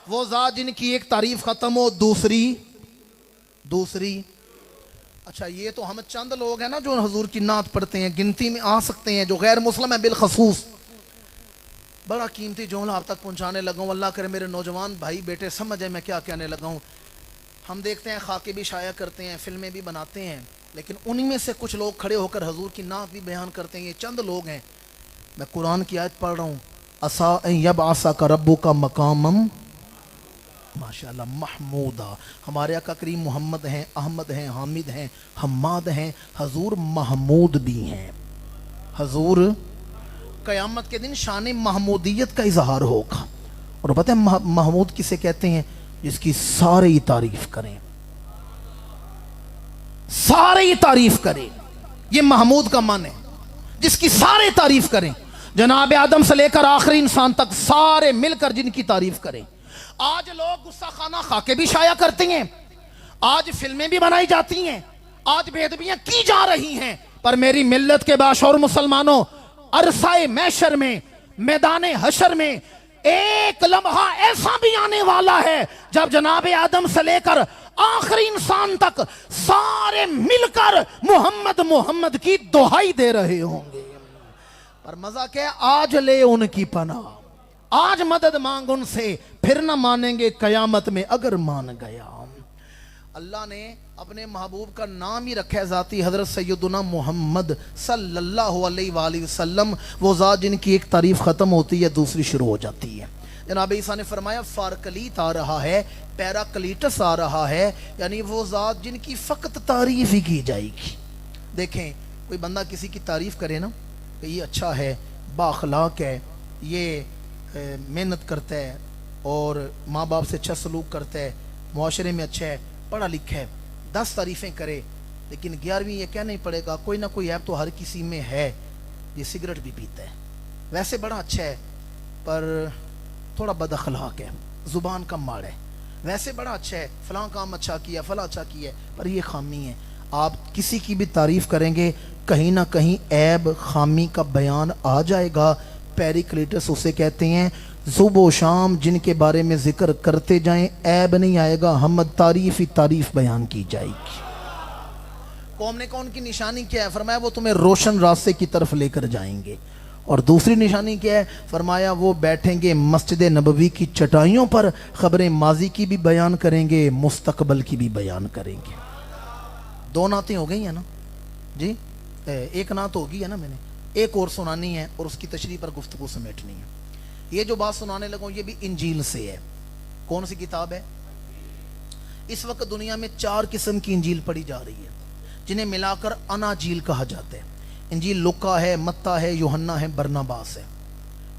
وہ ذات جن کی ایک تعریف ختم ہو دوسری. اچھا یہ تو ہم چند لوگ ہیں نا جو حضور کی نعت پڑھتے ہیں, گنتی میں آ سکتے ہیں, جو غیر مسلم ہیں بالخصوص. بڑا قیمتی جملہ آپ تک پہنچانے لگا ہوں, اللہ کرے میرے نوجوان بھائی بیٹے سمجھے میں کیا کہنے لگا ہوں. ہم دیکھتے ہیں خاکے بھی شائع کرتے ہیں, فلمیں بھی بناتے ہیں, لیکن انہی میں سے کچھ لوگ کھڑے ہو کر حضور کی نعت بھی بیان کرتے ہیں. یہ چند لوگ ہیں. میں قرآن کی آیت پڑھ رہا ہوں, عسیٰ ان یبعثک ربک مقاما ماشاءاللہ محمودہ. ہمارے آقا کریم محمد ہیں, احمد ہیں, حامد ہیں, حماد ہیں, حضور محمود بھی ہیں. حضور قیامت کے دن شان محمودیت کا اظہار ہوگا. اور پتہ ہے محمود کسے کہتے ہیں؟ جس کی سارے ہی تعریف کریں, سارے ہی تعریف کریں. یہ محمود کا معنی ہے, جس کی سارے تعریف کریں. جناب آدم سے لے کر آخری انسان تک سارے مل کر جن کی تعریف کریں. آج لوگ غصہ خانہ خاکے بھی شائع کرتے ہیں, آج فلمیں بھی بنائی جاتی ہیں, آج بے ادبیاں کی جا رہی ہیں, پر میری ملت کے باشعور مسلمانوں عرصہ محشر میں, میدان حشر میں ایک لمحہ ایسا بھی آنے والا ہے جب جناب آدم سے لے کر آخری انسان تک سارے مل کر محمد محمد کی دہائی دے رہے ہوں گے. پر مزہ کیا ہے؟ آج لے ان کی پناہ، آج مدد مانگ ان سے، پھر نہ مانیں گے قیامت میں اگر مان گیا. اللہ نے اپنے محبوب کا نام ہی رکھا ہے ذاتی حضرت سیدنا محمد صلی اللہ علیہ وآلہ وسلم، وہ ذات جن کی ایک تعریف ختم ہوتی ہے دوسری شروع ہو جاتی ہے. جناب عیسیٰ نے فرمایا فارکلیت آ رہا ہے، پیراکلیٹس آ رہا ہے، یعنی وہ ذات جن کی فقط تعریف ہی کی جائے گی. دیکھیں کوئی بندہ کسی کی تعریف کرے نا کہ یہ اچھا ہے، با اخلاق ہے، یہ محنت کرتا ہے اور ماں باپ سے اچھا سلوک کرتا ہے، معاشرے میں اچھا ہے، پڑھا لکھا ہے، 10 تعریفیں کرے، لیکن 11ویں یہ کہنا ہی پڑے گا کوئی نہ کوئی عیب تو ہر کسی میں ہے، یہ سگریٹ بھی پیتا ہے، ویسے بڑا اچھا ہے پر تھوڑا بد اخلاق ہے، زبان کا ماڑ ہے، ویسے بڑا اچھا ہے، فلاں کام اچھا کیا، فلاں اچھا کیا ہے، پر یہ خامی ہے. آپ کسی کی بھی تعریف کریں گے کہیں نہ کہیں عیب خامی کا بیان آ جائے گا. پیریکلیٹس اسے کہتے ہیں صبح و شام جن کے بارے میں ذکر کرتے جائیں عیب نہیں آئے گا، ہم تعریف ہی تعریف بیان کی جائے گی. قوم نے کون کی نشانی کیا ہے؟ فرمایا وہ تمہیں روشن راستے کی طرف لے کر جائیں گے. اور دوسری نشانی کیا ہے؟ فرمایا وہ بیٹھیں گے مسجد نبوی کی چٹائیوں پر، خبریں ماضی کی بھی بیان کریں گے، مستقبل کی بھی بیان کریں گے. 2 نعتیں ہو گئی ہیں نا جی، ایک نعت ہوگی ہے نا، میں نے ایک اور سنانی ہے اور اس کی تشریح پر گفتگو سمیٹنی ہے. یہ جو بات سنانے لگوں یہ بھی انجیل سے ہے. کون سی کتاب ہے؟ اس وقت دنیا میں 4 قسم کی انجیل پڑھی جا رہی ہے جنہیں ملا کر اناجیل کہا جاتا ہے. انجیل لوکا ہے، متی ہے، یوحنا ہے، برناباس ہے.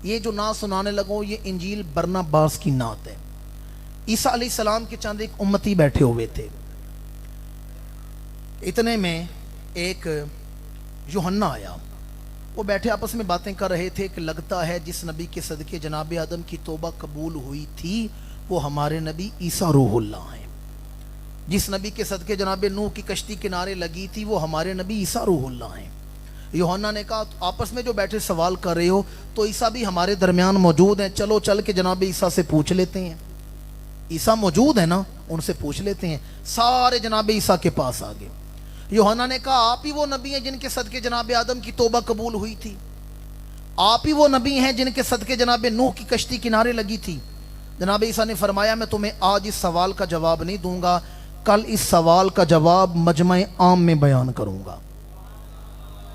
یہ جو نعت سنانے لگوں یہ انجیل برناباس کی نعت ہے. عیسیٰ علیہ السلام کے چند ایک امتی بیٹھے ہوئے تھے، اتنے میں ایک یوحنا آیا. وہ بیٹھے آپس میں باتیں کر رہے تھے کہ لگتا ہے جس نبی کے صدقے جناب آدم کی توبہ قبول ہوئی تھی وہ ہمارے نبی عیسیٰ روح اللہ ہیں. جس نبی کے صدقے جناب نوح کی کشتی کنارے لگی تھی وہ ہمارے نبی عیسیٰ روح اللہ ہیں. یوحنا نے کہا آپس میں جو بیٹھے سوال کر رہے ہو تو عیسیٰ بھی ہمارے درمیان موجود ہیں، چلو چل کے جناب عیسیٰ سے پوچھ لیتے ہیں. عیسیٰ موجود ہے نا، ان سے پوچھ لیتے ہیں. سارے جناب عیسیٰ کے پاس آ گئے. یوحنا نے کہا آپ ہی وہ نبی ہیں جن کے صدقے جناب آدم کی توبہ قبول ہوئی تھی، آپ ہی وہ نبی ہیں جن کے صدقے جناب نوح کی کشتی کنارے لگی تھی. جناب عیسیٰ نے فرمایا میں تمہیں آج اس سوال کا جواب نہیں دوں گا، کل اس سوال کا جواب مجمع عام میں بیان کروں گا.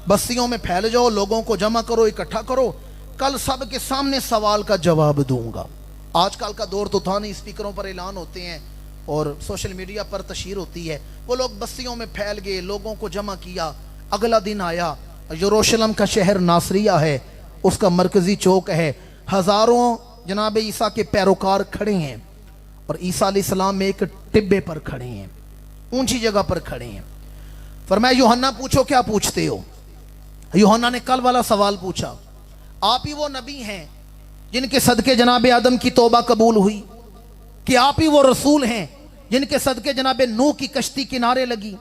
بستیوں میں پھیل جاؤ، لوگوں کو جمع کرو، اکٹھا کرو، کل سب کے سامنے سوال کا جواب دوں گا. آج کل کا دور تو تھا نہیں، اسپیکروں پر اعلان ہوتے ہیں اور سوشل میڈیا پر تشہیر ہوتی ہے. وہ لوگ بستیوں میں پھیل گئے، لوگوں کو جمع کیا. اگلا دن آیا، یروشلم کا شہر ناصریہ ہے، اس کا مرکزی چوک ہے، ہزاروں جناب عیسیٰ کے پیروکار کھڑے ہیں اور عیسیٰ علیہ السلام ایک ٹبے پر کھڑے ہیں، اونچی جگہ پر کھڑے ہیں. فرمایا یوحنا پوچھو کیا پوچھتے ہو؟ یوحنا نے کل والا سوال پوچھا، آپ ہی وہ نبی ہیں جن کے صدقے جناب آدم کی توبہ قبول ہوئی؟ کہ آپ ہی وہ رسول ہیں جن کے صدقے جناب نوح کی کشتی کنارے لگی؟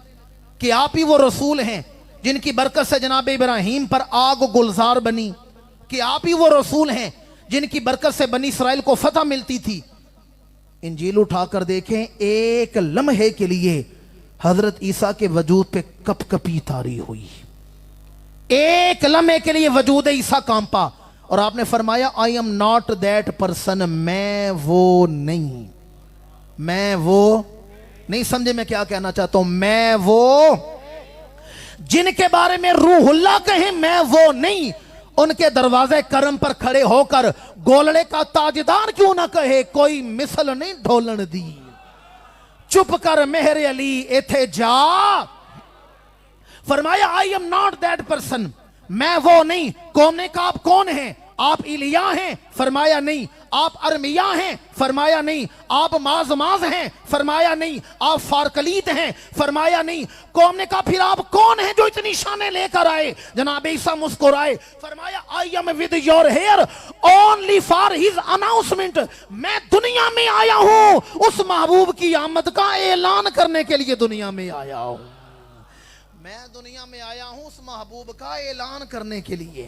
کہ آپ ہی وہ رسول ہیں جن کی برکت سے جناب ابراہیم پر آگ و گلزار بنی؟ کہ آپ ہی وہ رسول ہیں جن کی برکت سے بنی اسرائیل کو فتح ملتی تھی؟ انجیل اٹھا کر دیکھیں، ایک لمحے کے لیے حضرت عیسیٰ کے وجود پہ کپ کپی طاری ہوئی. ایک لمحے کے لیے وجود عیسیٰ کانپا اور آپ نے فرمایا I am not that person، میں وہ نہیں. میں وہ نہیں، سمجھے میں کیا کہنا چاہتا ہوں؟ میں وہ جن کے بارے میں روح اللہ کہیں میں وہ نہیں. ان کے دروازے کرم پر کھڑے ہو کر گولڑے کا تاجدار کیوں نہ کہے کوئی مثل نہیں ڈھولن دی. چپ کر مہر علی ایتھے جا. فرمایا I am not that person، میں وہ نہیں. قوم نے کہا آپ کون ہیں؟ آپ ایلیاہ ہیں؟ فرمایا نہیں. آپ ارمیا ہیں؟ فرمایا نہیں. آپ ماز ہیں؟ فرمایا نہیں. آپ فارکلیت ہیں؟ فرمایا نہیں. قوم نے کہا پھر آپ کون ہیں جو اتنی شانیں لے کر آئے؟ جناب عیسیٰ مسکرائے، فرمایا I am with your here only for his announcement، میں دنیا میں آیا ہوں اس محبوب کی آمد کا اعلان کرنے کے لیے دنیا میں آیا ہوں. میں دنیا میں آیا ہوں اس محبوب کا اعلان کرنے کے لیے.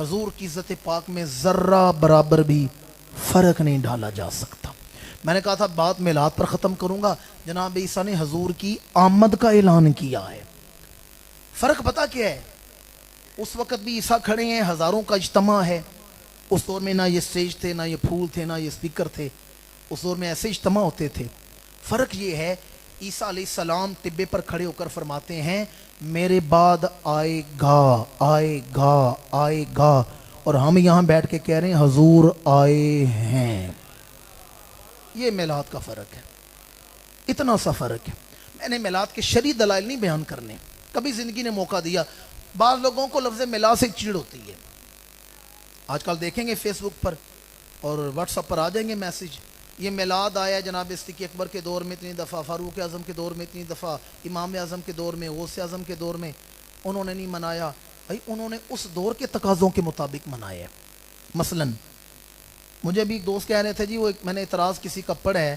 حضور کی عزت پاک میں ذرہ برابر بھی فرق نہیں ڈالا جا سکتا۔ میں نے کہا تھا بات میلاد پر ختم کروں گا، جناب عیسیٰ نے حضور کی آمد کا اعلان کیا ہے۔ فرق پتہ کیا ہے؟ اس وقت بھی عیسیٰ کھڑے ہیں، ہزاروں کا اجتماع ہے۔ اس دور میں نہ یہ سٹیج تھے، نہ یہ پھول تھے، نہ یہ سپیکر تھے۔ اس دور میں ایسے اجتماع ہوتے تھے۔ فرق یہ ہے، عیسیٰ علیہ السلام طبے پر کھڑے ہو کر فرماتے ہیں میرے بعد آئے گا، آئے گا، آئے گا، اور ہم یہاں بیٹھ کے کہہ رہے ہیں حضور آئے ہیں۔ یہ میلاد کا فرق ہے، اتنا سا فرق ہے۔ میں نے میلاد کے شرعی دلائل نہیں بیان کرنے، کبھی زندگی نے موقع دیا۔ بعض لوگوں کو لفظ میلاد سے چڑ ہوتی ہے۔ آج کل دیکھیں گے فیس بک پر اور واٹس ایپ پر آ جائیں گے میسیج، یہ میلاد آیا جناب صدیق اکبر کے دور میں اتنی دفعہ، فاروق اعظم کے دور میں اتنی دفعہ، امام اعظم کے دور میں، غوث اعظم کے دور میں، انہوں نے نہیں منایا۔ بھائی انہوں نے اس دور کے تقاضوں کے مطابق منایا ہے۔ مثلا مجھے بھی ایک دوست کہہ رہے تھے جی وہ میں نے اعتراض کسی کا پڑھا ہے،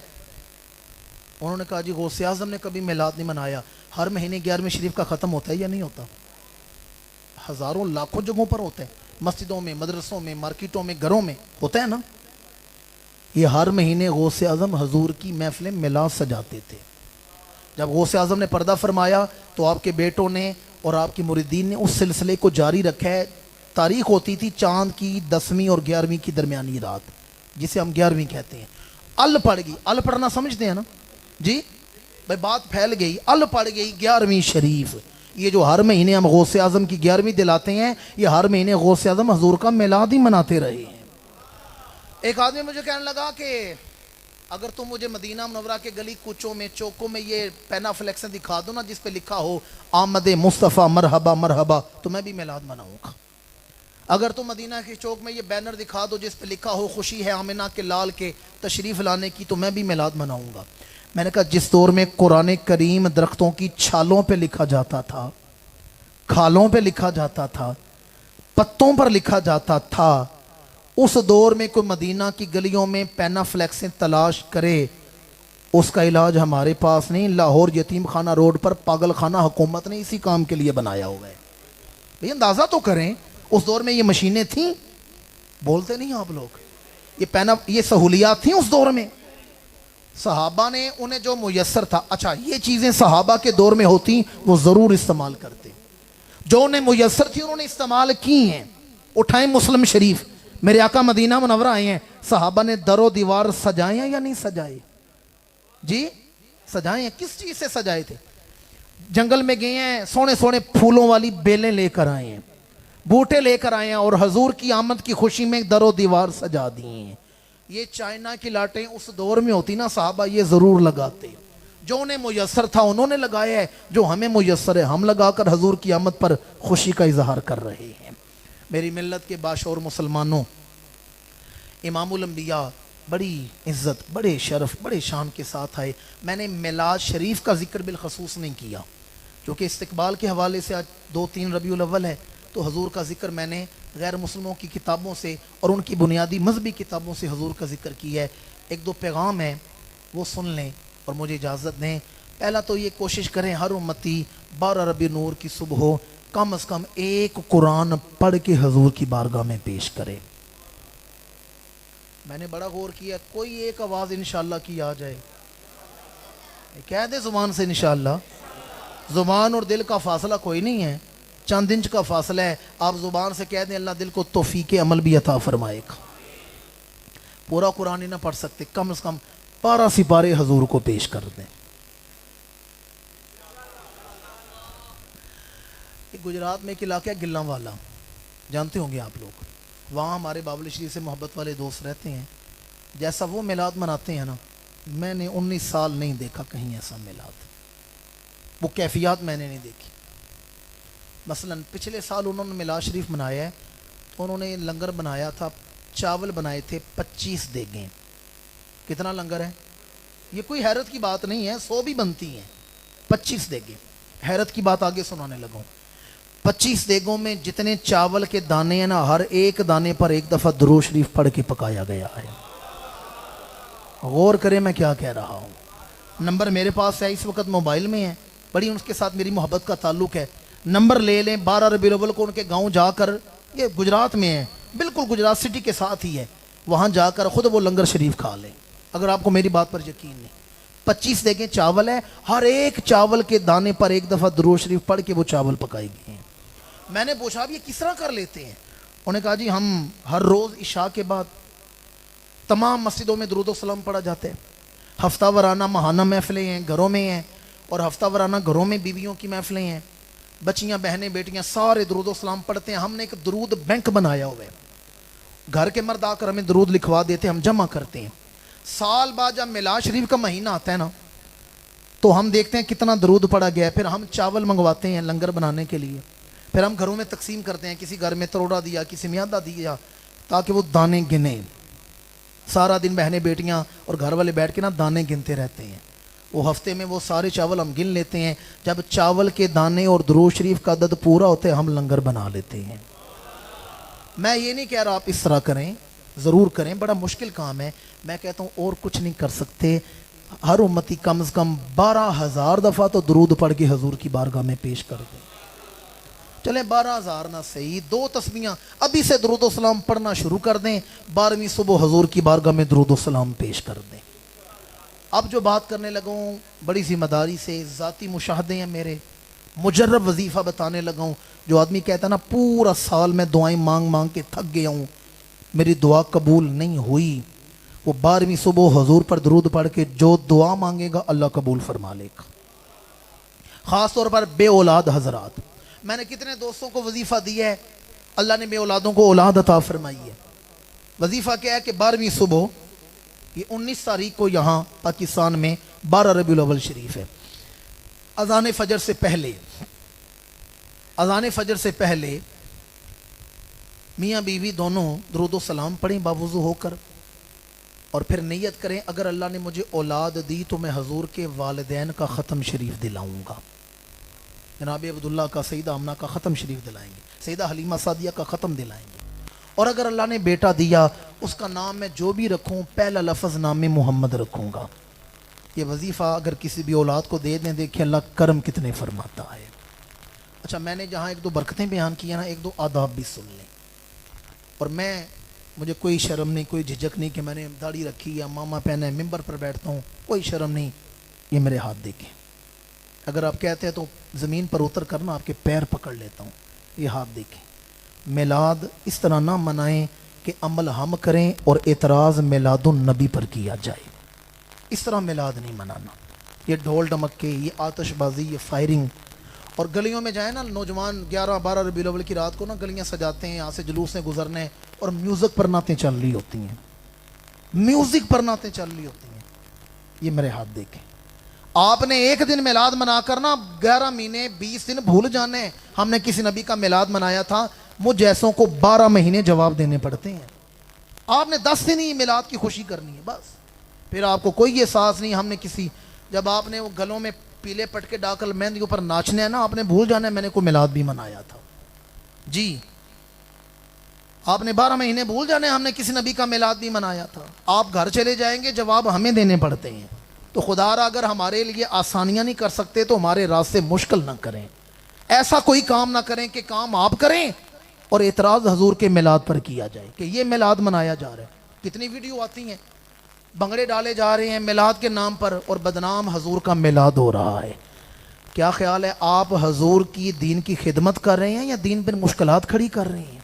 انہوں نے کہا جی غوث اعظم نے کبھی میلاد نہیں منایا۔ ہر مہینے 11ویں شریف کا ختم ہوتا ہے یا نہیں ہوتا؟ ہزاروں لاکھوں جگہوں پر ہوتا ہے، مسجدوں میں، مدرسوں میں، مارکیٹوں میں، گھروں میں ہوتا ہے نا۔ یہ ہر مہینے غوث اعظم حضور کی محفلیں میلاد سجاتے تھے۔ جب غوث اعظم نے پردہ فرمایا تو آپ کے بیٹوں نے اور آپ کے مریدین نے اس سلسلے کو جاری رکھا ہے۔ تاریخ ہوتی تھی چاند کی 10ویں اور 11ویں کی درمیانی رات، جسے ہم 11ویں کہتے ہیں۔ ال پڑ گئی، ال پڑھنا سمجھتے ہیں نا جی؟ بھائی بات پھیل گئی، ال پڑ گئی 11ویں شریف۔ یہ جو ہر مہینے ہم غوث اعظم کی 11ویں دلاتے ہیں، یہ ہر مہینے غوث اعظم حضور کا میلاد ہی مناتے رہے ہیں۔ ایک آدمی مجھے کہنے لگا کہ اگر تم مجھے مدینہ منورہ کے گلی کوچوں میں، چوکوں میں یہ پینا فلیکسیں دکھا دو نا جس پہ لکھا ہو آمد مصطفیٰ مرحبا مرحبا، تو میں بھی میلاد مناؤں گا۔ اگر تم مدینہ کے چوک میں یہ بینر دکھا دو جس پہ لکھا ہو خوشی ہے آمنہ کے لال کے تشریف لانے کی، تو میں بھی میلاد مناؤں گا۔ میں نے کہا جس دور میں قرآن کریم درختوں کی چھالوں پہ لکھا جاتا تھا، کھالوں پہ لکھا جاتا تھا، پتوں پر لکھا جاتا تھا، اس دور میں کوئی مدینہ کی گلیوں میں پینا فلیکسیں تلاش کرے، اس کا علاج ہمارے پاس نہیں۔ لاہور یتیم خانہ روڈ پر پاگل خانہ حکومت نے اسی کام کے لیے بنایا ہوا ہے۔ بھئی اندازہ تو کریں اس دور میں یہ مشینیں تھیں؟ بولتے نہیں آپ لوگ؟ یہ سہولیات تھیں اس دور میں؟ صحابہ نے انہیں جو میسر تھا، اچھا یہ چیزیں صحابہ کے دور میں ہوتی وہ ضرور استعمال کرتے، جو انہیں میسر تھی انہوں نے استعمال کی ہیں۔ اٹھائیں مسلم شریف، میرے آقا مدینہ منورہ آئے ہیں، صحابہ نے در و دیوار سجائے ہیں یا نہیں سجائے؟ جی سجائے ہیں۔ کس چیز سے سجائے تھے؟ جنگل میں گئے ہیں، سونے سونے پھولوں والی بیلیں لے کر آئے ہیں، بوٹے لے کر آئے ہیں، اور حضور کی آمد کی خوشی میں در و دیوار سجا دی ہیں۔ یہ چائنا کی لاٹیں اس دور میں ہوتی نا، صحابہ یہ ضرور لگاتے۔ جو انہیں میسر تھا انہوں نے لگایا ہے، جو ہمیں میسر ہے ہم لگا کر حضور کی آمد پر خوشی کا اظہار کر رہے ہیں۔ میری ملت کے باشعور مسلمانوں، امام الانبیاء بڑی عزت، بڑے شرف، بڑے شان کے ساتھ آئے۔ میں نے میلاد شریف کا ذکر بالخصوص نہیں کیا، کیونکہ استقبال کے حوالے سے آج 2-3 ربیع الاول ہے، تو حضور کا ذکر میں نے غیر مسلموں کی کتابوں سے اور ان کی بنیادی مذہبی کتابوں سے حضور کا ذکر کیا ہے۔ 1-2 پیغام ہیں وہ سن لیں اور مجھے اجازت دیں۔ پہلا تو یہ کوشش کریں ہر امتی 12 ربیع نور کی صبح ہو کم از کم ایک قرآن پڑھ کے حضور کی بارگاہ میں پیش کرے۔ میں نے بڑا غور کیا، کوئی ایک آواز انشاءاللہ کی آ جائے، کہہ دے زبان سے انشاءاللہ۔ زبان اور دل کا فاصلہ کوئی نہیں ہے، چند انچ کا فاصلہ ہے۔ آپ زبان سے کہہ دیں اللہ دل کو توفیق عمل بھی عطا فرمائے گا۔ پورا قرآن ہی نہ پڑھ سکتے، کم از کم 12 سپارے حضور کو پیش کر دیں۔ گجرات میں ایک علاقہ ہے گلّاں والا، جانتے ہوں گے آپ لوگ، وہاں ہمارے بابل شریف سے محبت والے دوست رہتے ہیں۔ جیسا وہ میلاد مناتے ہیں نا، میں نے 19 سال نہیں دیکھا کہیں ایسا میلاد، وہ کیفیات میں نے نہیں دیکھی۔ مثلا پچھلے سال انہوں نے میلاد شریف منایا ہے، تو انہوں نے لنگر بنایا تھا، چاول بنائے تھے 25 دیگیں۔ کتنا لنگر ہے؟ یہ کوئی حیرت کی بات نہیں ہے، 100 بھی بنتی ہیں، 25 دیگیں۔ حیرت کی بات آگے سنانے لگا ہوں۔ 25 دیگوں میں جتنے چاول کے دانے ہیں نا، ہر ایک دانے پر ایک دفعہ درود شریف پڑھ کے پکایا گیا ہے۔ غور کریں میں کیا کہہ رہا ہوں۔ نمبر میرے پاس ہے، اس وقت موبائل میں ہے، بڑی ان کے ساتھ میری محبت کا تعلق ہے۔ نمبر لے لیں، 12 ربیع الاول کو ان کے گاؤں جا کر یہ گجرات میں ہے، بالکل گجرات سٹی کے ساتھ ہی ہے، وہاں جا کر خود وہ لنگر شریف کھا لیں اگر آپ کو میری بات پر یقین نہیں۔ 25 دیگیں چاول ہے، ہر ایک چاول کے دانے پر ایک دفعہ درود شریف پڑھ کے وہ چاول پکائی گئے ہیں۔ میں نے پوچھا اب یہ کس طرح کر لیتے ہیں؟ انہوں نے کہا جی ہم ہر روز عشاء کے بعد تمام مسجدوں میں درود و سلام پڑھا جاتا ہے، ہفتہ وارانہ ماہانہ محفلیں ہیں گھروں میں ہیں، اور ہفتہ وارانہ گھروں میں بیویوں کی محفلیں ہیں، بچیاں بہنیں بیٹیاں سارے درود و سلام پڑھتے ہیں۔ ہم نے ایک درود بینک بنایا ہوا ہے، گھر کے مرد آ کر ہمیں درود لکھوا دیتے ہیں، ہم جمع کرتے ہیں۔ سال بعد جب میلاد شریف کا مہینہ آتا ہے نا تو ہم دیکھتے ہیں کتنا درود پڑا گیا ہے، پھر ہم چاول منگواتے ہیں لنگر بنانے کے لیے، پھر ہم گھروں میں تقسیم کرتے ہیں، کسی گھر میں تروڑا دیا، کسی میں آدھا دیا، تاکہ وہ دانے گنے۔ سارا دن بہنیں بیٹیاں اور گھر والے بیٹھ کے نا دانے گنتے رہتے ہیں، وہ ہفتے میں وہ سارے چاول ہم گن لیتے ہیں، جب چاول کے دانے اور درود شریف کا عدد پورا ہوتے ہیں ہم لنگر بنا لیتے ہیں۔ میں یہ نہیں کہہ رہا آپ اس طرح کریں، ضرور کریں، بڑا مشکل کام ہے، میں کہتا ہوں اور کچھ نہیں کر سکتے، ہر امتی کم از کم 12,000 دفعہ تو درود پڑھ کے حضور کی بارگاہ میں پیش کر دیں۔ چلیں 12,000 نہ صحیح، 2 تسبیحاں ابھی سے درود و سلام پڑھنا شروع کر دیں، 12ویں صبح حضور کی بارگاہ میں درود و سلام پیش کر دیں۔ اب جو بات کرنے لگا ہوں بڑی ذمہ داری سے، ذاتی مشاہدے ہیں میرے، مجرب وظیفہ بتانے لگا ہوں۔ جو آدمی کہتا ہے نا پورا سال میں دعائیں مانگ مانگ کے تھک گیا ہوں، میری دعا قبول نہیں ہوئی، وہ 12ویں صبح حضور پر درود پڑھ کے جو دعا مانگے گا اللہ قبول فرما لے گا۔ خاص طور پر بے اولاد حضرات، میں نے کتنے دوستوں کو وظیفہ دیا ہے، اللہ نے بے اولادوں کو اولاد عطا فرمائی ہے۔ وظیفہ کیا ہے کہ 12ویں صبح، یہ 19 تاریخ کو یہاں پاکستان میں 12 ربیع الاول شریف ہے، اذان فجر سے پہلے میاں بیوی دونوں درود و سلام پڑھیں باوضو ہو کر، اور پھر نیت کریں اگر اللہ نے مجھے اولاد دی تو میں حضور کے والدین کا ختم شریف دلاؤں گا، جناب عبداللہ کا، سیدہ آمنہ کا ختم شریف دلائیں گے، سیدہ حلیمہ سعدیہ کا ختم دلائیں گے، اور اگر اللہ نے بیٹا دیا اس کا نام میں جو بھی رکھوں پہلا لفظ نام میں محمد رکھوں گا۔ یہ وظیفہ اگر کسی بھی اولاد کو دے دیں، دیکھیں اللہ کرم کتنے فرماتا ہے۔ اچھا میں نے جہاں 1-2 برکتیں بیان کی ہیں نا، 1-2 آداب بھی سن لیں، اور مجھے کوئی شرم نہیں، کوئی جھجک نہیں کہ میں نے داڑھی رکھی یا ماما پہنا ہے ممبر پر بیٹھتا ہوں، کوئی شرم نہیں، یہ میرے ہاتھ دیکھیں، اگر آپ کہتے ہیں تو زمین پر اتر کرنا آپ کے پیر پکڑ لیتا ہوں، یہ ہاتھ دیکھیں۔ میلاد اس طرح نہ منائیں کہ عمل ہم کریں اور اعتراض میلاد النبی پر کیا جائے، اس طرح میلاد نہیں منانا۔ یہ ڈھول ڈمکے، یہ آتش بازی، یہ فائرنگ، اور گلیوں میں جائیں نا نوجوان 11-12 ربیع الاول کی رات کو نا گلیاں سجاتے ہیں، یہاں سے جلوس سے گزرنے اور میوزک پر نعتیں چل رہی ہوتی ہیں، میوزک پر نعتیں چل رہی ہوتی ہیں، یہ میرے ہاتھ دیکھیں۔ آپ نے ایک دن میلاد منا کر نا 11 مہینے 20 دن بھول جانے، ہم نے کسی نبی کا میلاد منایا تھا، مجھ جیسوں کو 12 مہینے جواب دینے پڑتے ہیں۔ آپ نے 10 دن ہی میلاد کی خوشی کرنی ہے بس، پھر آپ کو کوئی احساس نہیں۔ ہم نے جب آپ نے وہ گلوں میں پیلے پٹکے ڈال کر مہندی اوپر ناچنے ہیں نا، آپ نے بھول جانا ہے میں نے کوئی میلاد بھی منایا تھا، جی آپ نے 12 مہینے بھول جانے ہم نے کسی نبی کا میلاد بھی منایا تھا۔ آپ گھر چلے جائیں گے جواب ہمیں دینے پڑتے ہیں، تو خدا را اگر ہمارے لیے آسانیاں نہیں کر سکتے تو ہمارے راستے مشکل نہ کریں، ایسا کوئی کام نہ کریں کہ کام آپ کریں اور اعتراض حضور کے میلاد پر کیا جائے کہ یہ میلاد منایا جا رہا ہے۔ کتنی ویڈیو آتی ہیں، بنگڑے ڈالے جا رہے ہیں میلاد کے نام پر اور بدنام حضور کا میلاد ہو رہا ہے۔ کیا خیال ہے آپ حضور کی دین کی خدمت کر رہے ہیں یا دین پر مشکلات کھڑی کر رہے ہیں؟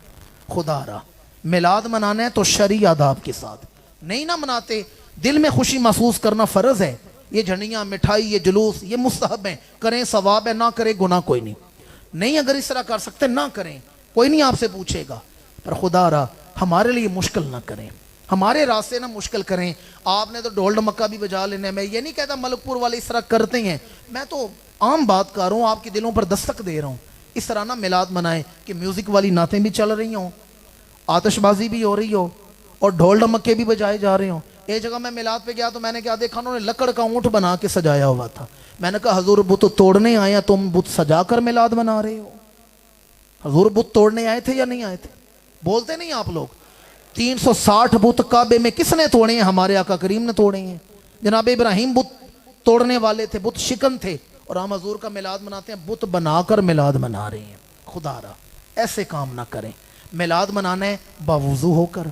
خدا را میلاد منانا ہے تو شرعی آداب کے ساتھ، نہیں نہ مناتے دل میں خوشی محسوس کرنا فرض ہے، یہ جھنڈیاں مٹھائی یہ جلوس یہ مستحب ہیں، کریں ثواب ہے، نہ کریں گناہ کوئی نہیں اگر اس طرح کر سکتے نہ کریں، کوئی نہیں آپ سے پوچھے گا، پر خدا را ہمارے لیے مشکل نہ کریں، ہمارے راستے نہ مشکل کریں۔ آپ نے تو ڈھول ڈمکا بھی بجا لینا ہے، میں یہ نہیں کہتا ملک پور والے اس طرح کرتے ہیں، میں تو عام بات کر رہا ہوں، آپ کے دلوں پر دستک دے رہا ہوں۔ اس طرح نہ میلاد منائیں کہ میوزک والی نعتیں بھی چل رہی ہوں، آتش بازی بھی ہو رہی ہو اور ڈھول ڈمکے بھی بجائے جا رہے ہوں۔ ایک جگہ میں میلاد پہ گیا تو میں نے کیا دیکھا، انہوں نے لکڑ کا اونٹ بنا کے سجایا ہوا تھا۔ میں نے کہا حضور بت توڑنے آیا، تم بت سجا کر میلاد منا رہے ہو؟ حضور بت توڑنے آئے تھے یا نہیں آئے تھے؟ بولتے نہیں آپ لوگ؟ 360 بت کعبے میں کس نے توڑے ہیں؟ ہمارے آقا کریم نے توڑے ہیں۔ جناب ابراہیم بت توڑنے والے تھے، بت شکن تھے، اور ہم حضور کا میلاد مناتے ہیں بت بنا کر میلاد منا رہے ہیں۔ خدا را ایسے کام نہ کریں۔ میلاد منانا ہے باوضو ہو کر،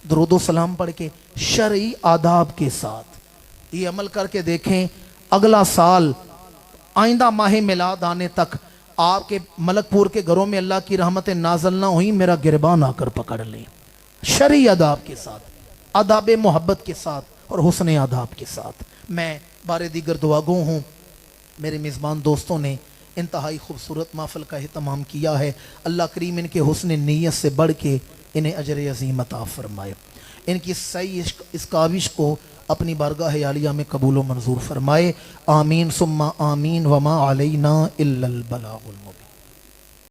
درود و سلام پڑھ کے، شرعی آداب کے ساتھ۔ یہ عمل کر کے دیکھیں، اگلا سال آئندہ ماہ میلاد آنے تک آپ کے ملک پور کے گھروں میں اللہ کی رحمتیں نازل نہ ہوئیں، میرا گربان آ کر پکڑ لیں، شرعی آداب کے ساتھ، آداب محبت کے ساتھ اور حسن آداب کے ساتھ۔ میں بار دیگر دعاگو ہوں، میرے میزبان دوستوں نے انتہائی خوبصورت محفل کا اہتمام کیا ہے، اللہ کریم ان کے حسن نیت سے بڑھ کے انہیں اجر عظیم عطا فرمائے، ان کی صحیح اس کاوش کو اپنی بارگاہ عالیہ میں قبول و منظور فرمائے، آمین ثم آمین، وما علینا الا البلاغ المبین۔